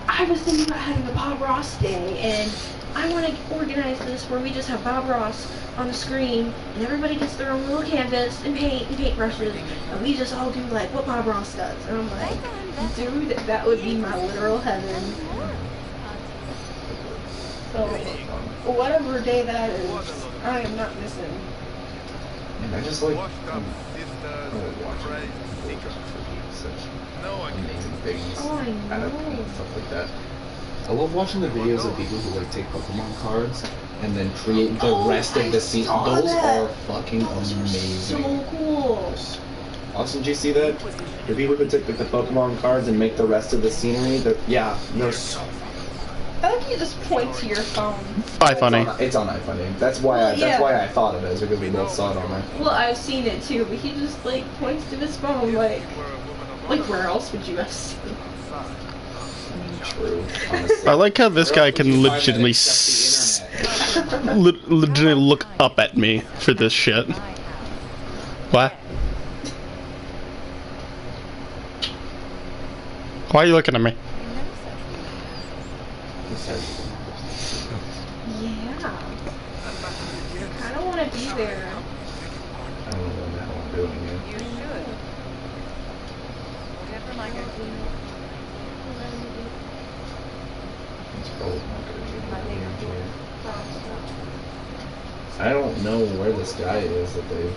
I was thinking about having a Bob Ross day, and I want to organize this where we just have Bob Ross on the screen, and everybody gets their own little canvas and paint and paintbrushes, and we just all do like what Bob Ross does. And I'm like, dude, that would be my literal heaven. So, whatever day that is, I am not missing. and I just like, Washed up I sisters, like watching praise, people go through such No one can amazing things Oh, I out of know. paint, stuff like that. I love watching the videos of people who like take Pokemon cards and then create the rest of the scene. saw Those that. are fucking amazing. So cool. Austin, did you see that? The people who took the Pokemon cards and make the rest of the scenery, yeah, they're so I think you just point to your phone. iFunny. It's on iFunny. That's why I thought of it, is because we both saw it on there. Well, I've seen it too, but he just like points to his phone, like where else would you have seen it? True. Honestly. I like how this Where guy else would can you find that legitimately except the internet? legitimately look up at me for this shit. What? Why are you looking at me? Yeah. I don't want to be there. I don't know what the hell I'm doing here. You should. Whatever my It's probably not gonna be anywhere here. I don't know where this guy is that they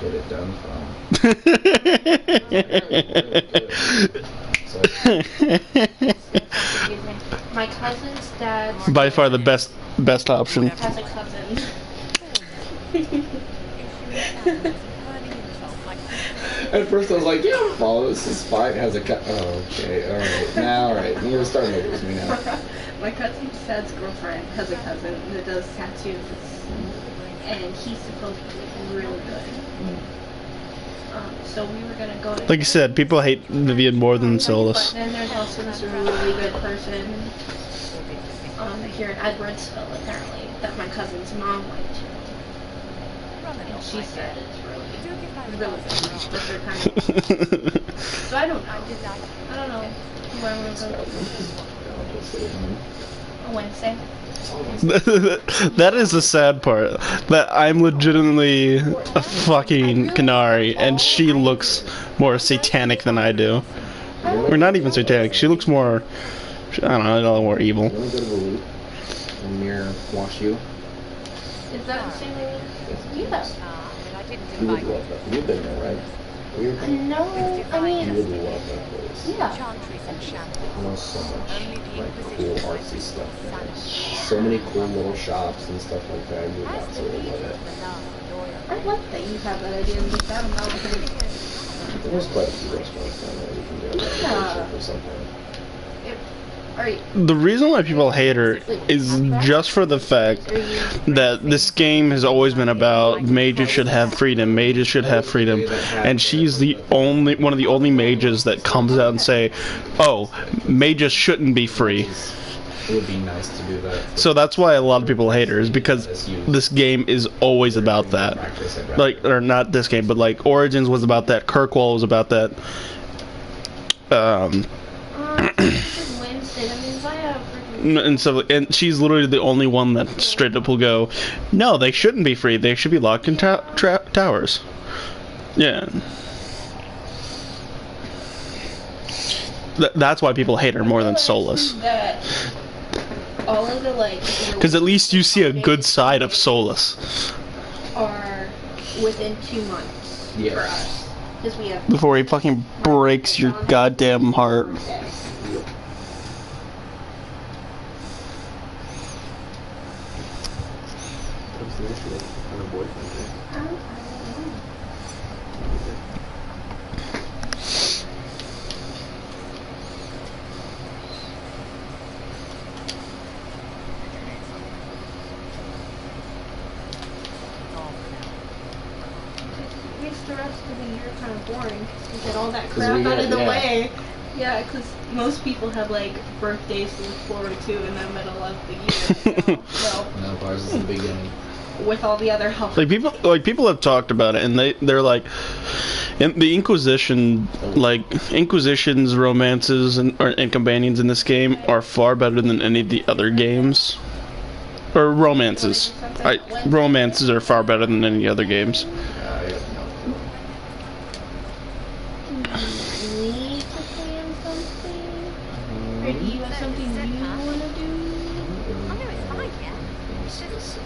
get it done from. So My cousin's dad By far the best option. has a cousin. At first I was like, yeah, follow this is fine. It has a cut. Oh, okay, alright. Now, alright. You're starting to lose me now. My cousin's dad's girlfriend has a cousin that does tattoos, and he's supposed to be really good. So we were gonna go to. Like you said, people hate Vivian more than Solus. But then there's also this really good person here in Edwardsville, apparently, that my cousin's mom went to. And she said it's really good. But they're kind of. So I don't know. I don't know where I'm gonna go. A Wednesday. That is the sad part. That I'm legitimately a fucking Canary, and she looks more satanic than I do. Or not even satanic. She looks more. I don't know, more evil. You want to go to the loop and mirror wash you? Is that the same way? Yeah. You would love that. You've been there, right? No, I You mean, would love that place. yeah. I know so much like cool artsy stuff. So many cool little shops and stuff like that. You would absolutely love it. I like that you have that idea and that about it. There's quite a few restaurants down there you can go to or something. Alright. The reason why people hate her is just for the fact that this game has always been about mages should have freedom, and she's the only one of the only mages that comes out and say, "Oh, mages shouldn't be free." it would be nice to do that. So that's why a lot of people hate her, is because this game is always about that. Like, or not this game, but like Origins was about that. Kirkwall was about that. And so, and she's literally the only one that straight up will go, no, they shouldn't be free. They should be locked in towers. Yeah. That's why people hate her more than Solus. All of the like. Because at least you see a good side of Solus. Are within 2 months for us, because we have. Before he fucking breaks your goddamn heart. Makes the rest of the year kind of boring because we get all that crap out of the way. Yeah, because most people have like birthdays to look forward to in the middle of the year. So, No, ours is the beginning. with all the other help. Like people have talked about it, and they're like, in the Inquisition, like Inquisition's romances and companions in this game are far better than any of the other games. Or romances. Romances are far better than any other games. Need to plan something? Or do you have something you want to do? I know it's fine, yeah. It's just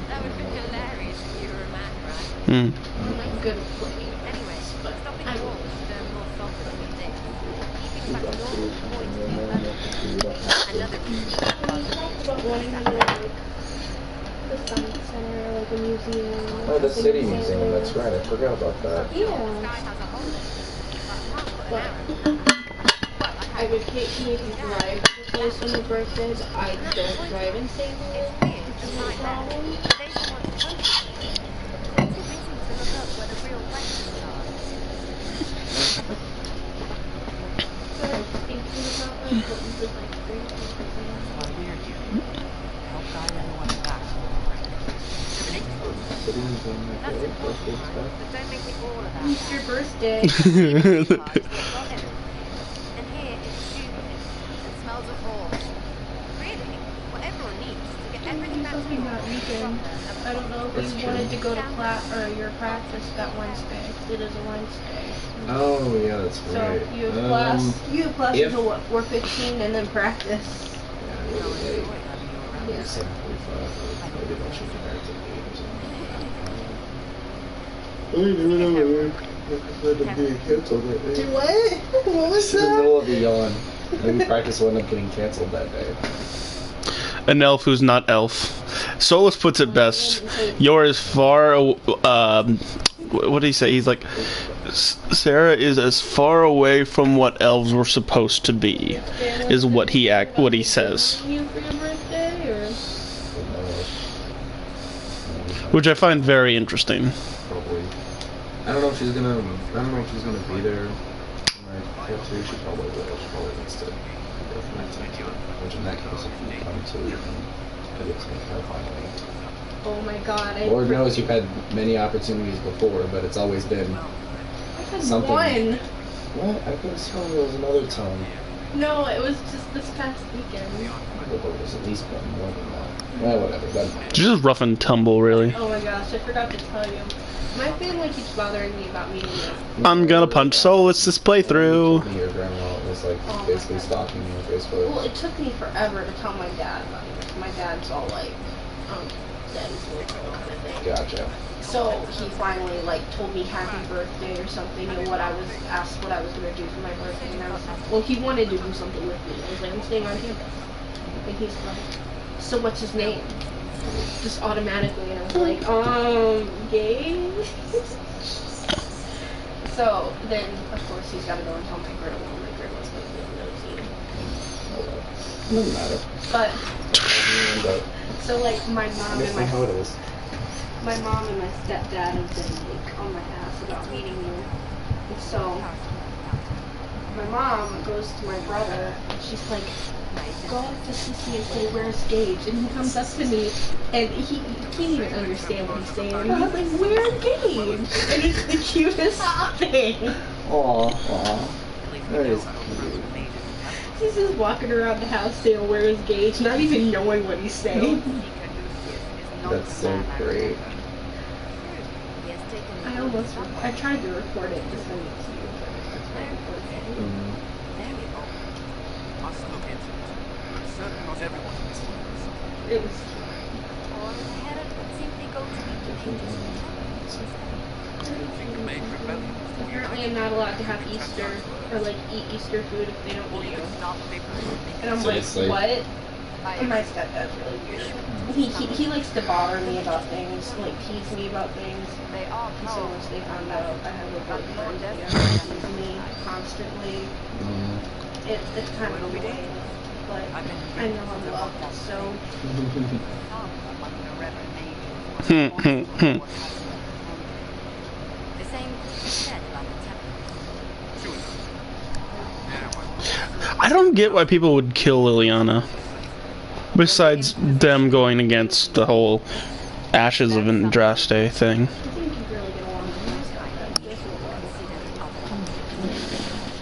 that would be hilarious if you were a man, right? Hmm. I'm not good at playing. Anyway, stopping the war was more softer than we did. Keeping back normal points to be another We talked about wanting to do like the Science Center, like a museum. Oh, the City Museum, that's right. I forgot about that. Yeah. Sky has a holiday. But I would hate to make you drive to the place on your birthday, but I don't drive in St. Louis. It's weird, just like that. They don't want to come to it's too busy to look up where the real places are. So I'm thinking about like what you would like to bring to the City Museum, like That's the important, birthday right? stuff. But don't make it all about It's that. your birthday. And here it's stupid and smells of horse. Really, what everyone needs to get everything back to Something normal that is weekend. proper I don't know if That's you true. wanted to go to your practice that Wednesday. It is a Wednesday. Oh, yeah, that's So right. you have class. You have class if- until what? 4:15, and then practice. Yeah, really late. Yeah. 7:45, or maybe they'll change it back to 8 or something. Dude, what? What was that? In the middle of a yawn. Maybe practice will end up getting canceled that day. An elf who's not elf. Solus puts it best. You're as far. What did he say? He's like, Sarah is as far away from what elves were supposed to be. Is what he says. You for your birthday, or? Which I find very interesting. Probably. I don't know if she's gonna be there. Right. She probably will. She probably needs to go for next time. Which in that case, if you come to, you can get some kind of finally. Oh my god. Lord knows you've had many opportunities before, but it's always been something. One. What? I could have sworn there was another time. No, it was just this past weekend. But there was at least one more than that. Well, whatever. But Just rough and tumble, really. Oh my gosh, I forgot to tell you. My family keeps bothering me about meeting you. I'm gonna punch Solus this playthrough. Your grandma was like basically stalking me on Facebook. Well, it took me forever to tell my dad about it. My dad's all like, daddy's little kind of thing. Gotcha. So he finally like told me happy birthday or something, and what I was asked what I was gonna do for my birthday, and I was like, well, he wanted to do something with me. I was like, I'm staying on campus, and he's like, so what's his name? Just automatically, and I was like, Gabe. So then, of course, he's got to go and tell my grandma. My grandma's going to be nosy. Doesn't matter. But so like my mom and how it is. my stepdad have been like on my ass about meeting you. And so my mom goes to my brother and she's like, go up to Sissy and say, where's Gage? And he comes up to me and he can't even understand what he's saying. And he's like, where's Gage? And it's the cutest thing. Aw. That is cute. He's just walking around the house saying, where's Gage? Not even knowing what he's saying. That's so great. I tried to record it to send it to you. I must look into it. But certainly not everyone's missing. It was Think the maid rebellion. apparently I'm not allowed to have Easter or like eat Easter food if they don't want to. And I'm So like, it's like- what? And my stepdad's really weird. He likes to bother me about things, like tease me about things. And so once they found out I have a boyfriend, he teases me constantly. It's kind of annoying, but I know I'm loved, so The same could be said about the temple. I don't get why people would kill Liliana. Besides them going against the whole Ashes of Andraste thing. I think you really get along with my stepdad.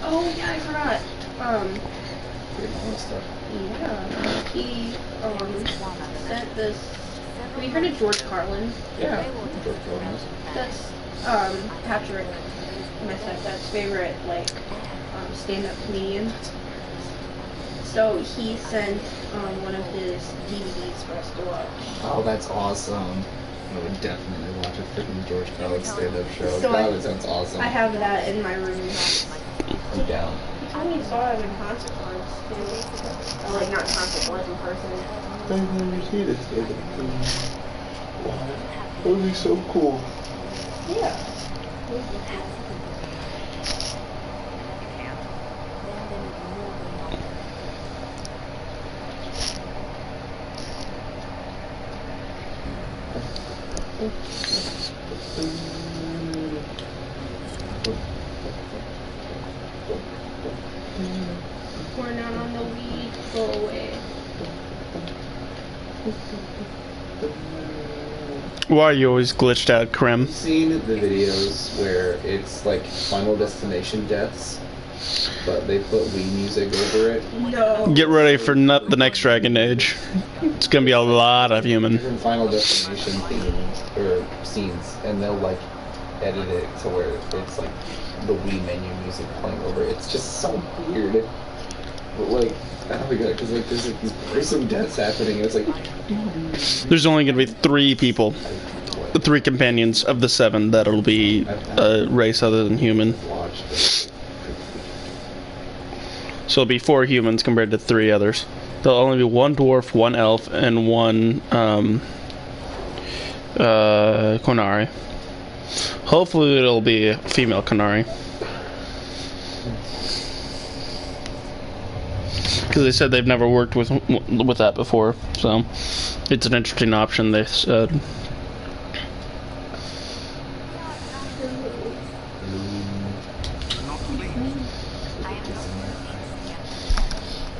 Oh yeah, I forgot. Yeah, he sent this. Have you heard of George Carlin? Yeah. That's Patrick, my stepdad's favorite like stand-up comedian. So he sent one of his DVDs for us to watch. Oh, that's awesome. I would definitely watch a freaking George Carlin stand-up show. So God, that sounds awesome. I have that in my room. I'm down. He told me he saw it in concert once too. Or like not concert, once in person. I've never seen it stand-up. Wow, that would be so cool. Yeah. We're not on the weed, go away. Why are you always glitched out, Krem? I've seen the videos where it's like Final Destination deaths, but they put Wii music over it. No. Get ready for the next Dragon Age. It's gonna be a lot of human. Different Final Destination themes or scenes, and they'll like edit it to where it's like the Wii menu music playing over it. It's just so weird. But like, I don't get it because like there's some deaths happening. And it's like There's only gonna be 3 people 3 companions of the 7 that'll be a race other than human. Watched. So it'll be 4 humans compared to 3 others. There'll only be 1 dwarf, 1 elf, and 1 Qunari. Hopefully it'll be a female Qunari. Because they said they've never worked with that before, so it's an interesting option, they said.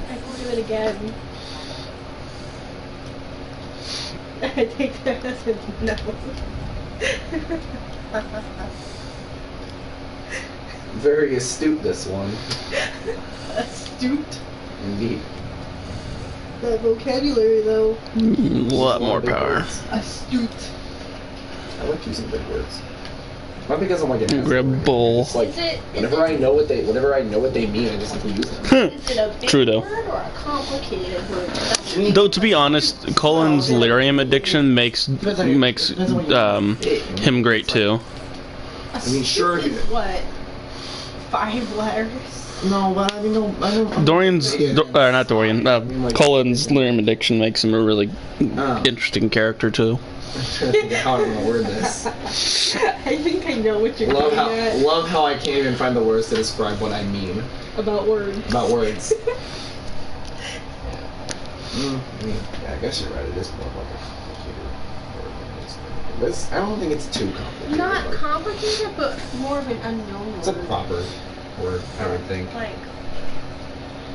I can do it again. I take that as a no. Very astute, this one. Astute. Indeed. That vocabulary, though. A lot more big power. words. Astute. I like using big words. Not because I'm like an asshole. Gribble. It's like Is it whenever I know what they mean, I just have to use them. is it a big True, though. word or a complicated word? Though to be honest, Colin's lyrium addiction makes him great too. mean, sure. Astute is what? 5 letters? No, but I mean, no, I don't. Dorian's not Dorian. Colin's lyrium addiction makes him a really Oh. interesting character too. I'm trying to think of how I'm gonna word this. I think I know what you're Love getting at how I can't even find the words to describe what I mean about words. about words. I mean, yeah, I guess you're right. It is more like a complicated word. I don't think it's too complicated. Not like, complicated, but more of an unknown it's a word. proper word, I would think. Like,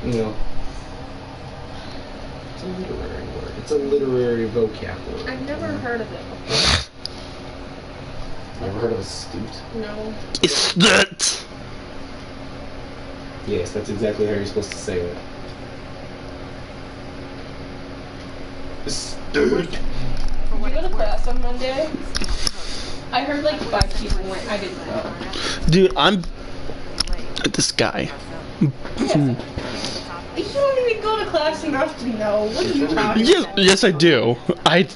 You know, it's a literary word. It's a literary vocabulary. I've never heard of it before. Never heard of astute? No. It's that. Yes, that's exactly how you're supposed to say it. Astute. Did you go to class on Monday? I heard like 5 people went. I didn't go. Dude, I'm this guy. You don't even go to class enough to know. What are you talking about? Yes, I do. I. Of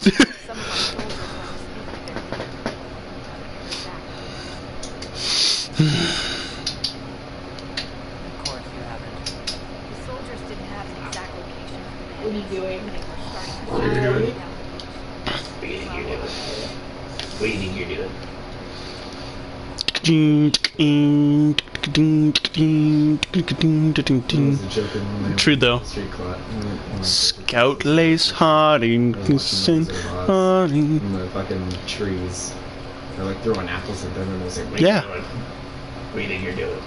course you haven't. The soldiers didn't have an exact location for the What are you doing? What are you doing? What do you think you're doing? True though. Street caught. Scout lace harding, harding. In the fucking trees. They're like throwing apples at them and they're like, what Yeah. are you doing? What do you think you're doing?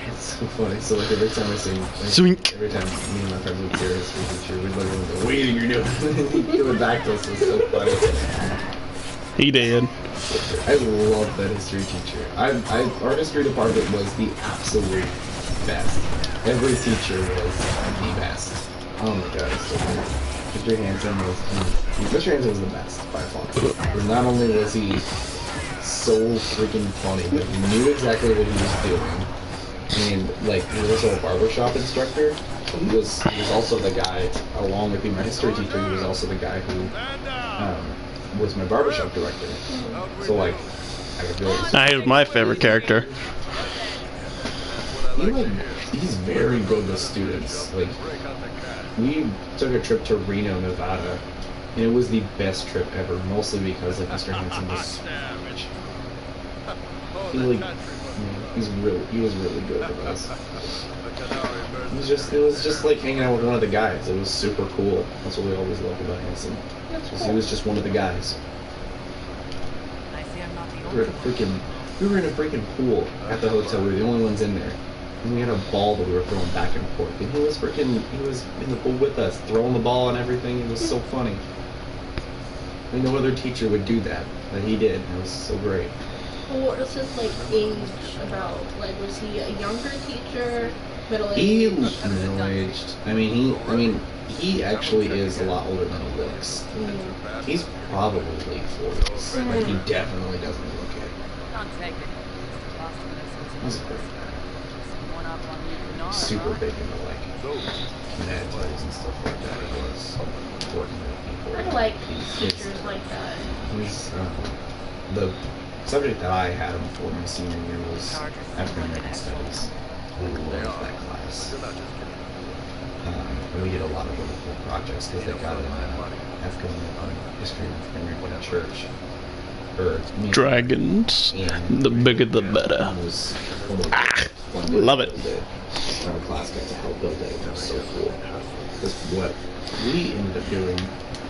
It's so funny. So like every time I see, Zwink. every time me and my friends would hear his teacher, we'd look at him and go, what do you think you're doing? He'd give it back to us. It's so funny. He did. I love that history teacher. Our history department was the absolute best. Every teacher was the best. Oh my god, it's so good. Mr. Hansen was the best by far. Not only was he so freaking funny, but he knew exactly what he was doing. And like he was also a barbershop instructor. He was also the guy, along with being my history teacher, he was also the guy who was my barbershop director. So like I could feel like He was my favorite character. he's very good with students. Like we took a trip to Reno, Nevada, and it was the best trip ever, mostly because like Mr. Hansen was he was really good with us. It was just like hanging out with one of the guys. It was super cool. That's what we always loved about Hansen. He was just one of the guys. I see I'm not the We were in a freaking pool at the hotel. We were the only ones in there. And we had a ball that we were throwing back and forth. And he was in the pool with us, throwing the ball and everything. It was so funny. And no other teacher would do that, but he did. It was so great. Well, what was his like age about? Like, was he a younger teacher, middle He aged? was middle-aged. I mean, he actually is a lot older than he looks. He's probably late 40s. Like, he definitely doesn't look it. Can't take it. He's great. One up on super big into like meditaries and stuff like that. It was important to people. I like Kids. teachers like that. It was, the subject that I had for my senior year was African American Studies. I loved that class. And we did a lot of really cool projects because they got an African history of African American church. Dragons. The bigger the better. Love it. Our class got to help build it. It was so cool. Because what we ended up doing,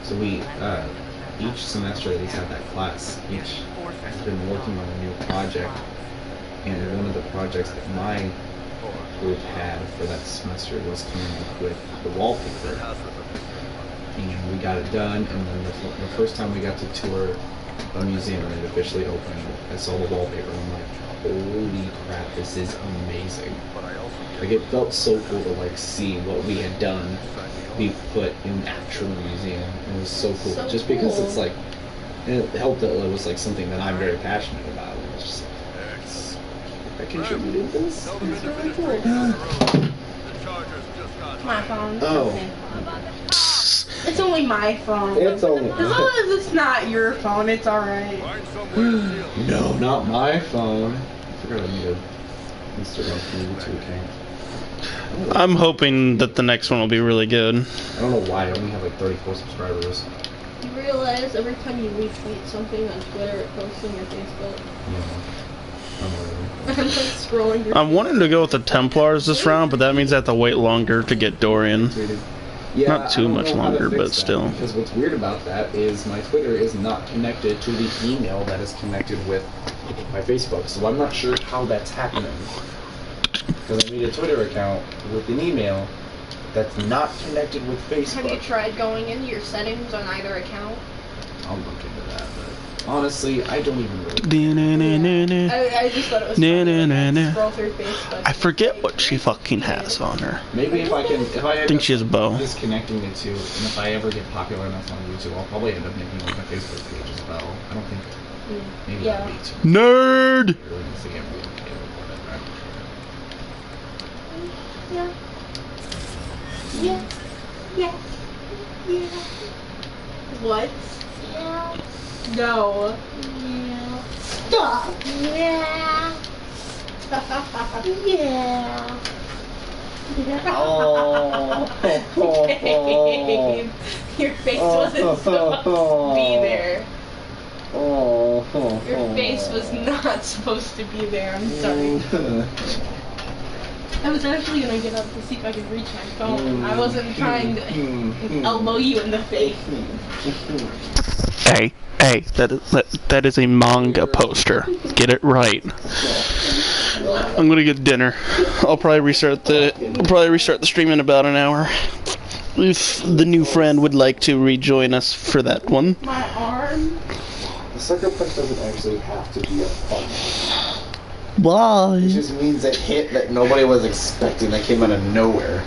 so we each semester at least had that class. Each has been working on a new project, and one of the projects that my group had for that semester was coming up with the wallpaper. And we got it done, and then the first time we got to tour a museum and it officially opened, I saw the wallpaper and I'm like, holy crap, this is amazing. Like, it felt so cool to like see what we had done be put in an actual museum. It was so cool. So just because cool. it's like, and it helped that it was like something that I'm very passionate about. It was just like, I contributed this. It's really cool. My phone. Oh. Okay. It's only my phone. It's only As long as it's not your phone, it's alright. No, not my phone. I forgot I need a Instagram community account. I'm hoping that the next one will be really good. I don't know why I only have like 34 subscribers. You realize every time you retweet something on Twitter, it posts on your Facebook. Yeah. I'm I'm like scrolling your I'm wanting to go with the Templars this round, but that means I have to wait longer to get Dorian. Yeah, Not too I don't much know how to longer, fix but that, still. Because what's weird about that is my Twitter is not connected to the email that is connected with my Facebook, so I'm not sure how that's happening. Because I made a Twitter account with an email that's not connected with Facebook. Have you tried going into your settings on either account? I'll look into that, but honestly, I don't even really. I just thought it was funny when I scroll through Facebook. I forget what she fucking has on her. Maybe if I I think she has a bow. disconnecting the two, and if I ever get popular enough on YouTube, I'll probably end up making like a Facebook page as well. I don't think maybe Yeah. that'd be too Nerd! really needs to get relocated or whatever. Yeah. Yeah. Yeah. Yeah. What? Yeah. No. Yeah. Stop. Yeah. Yeah. Oh. Babe, your face wasn't supposed to be there. Your face was not supposed to be there. I'm sorry. I was actually gonna get up to see if I could reach my phone. I wasn't trying to elbow you in the face. Hey, that is a manga poster. Get it right. I'm gonna get dinner. I'll probably restart the stream in about an hour. If the new friend would like to rejoin us for that one. My arm. The sucker punch doesn't actually have to be a punch. Why? It just means a hit that nobody was expecting that came out of nowhere.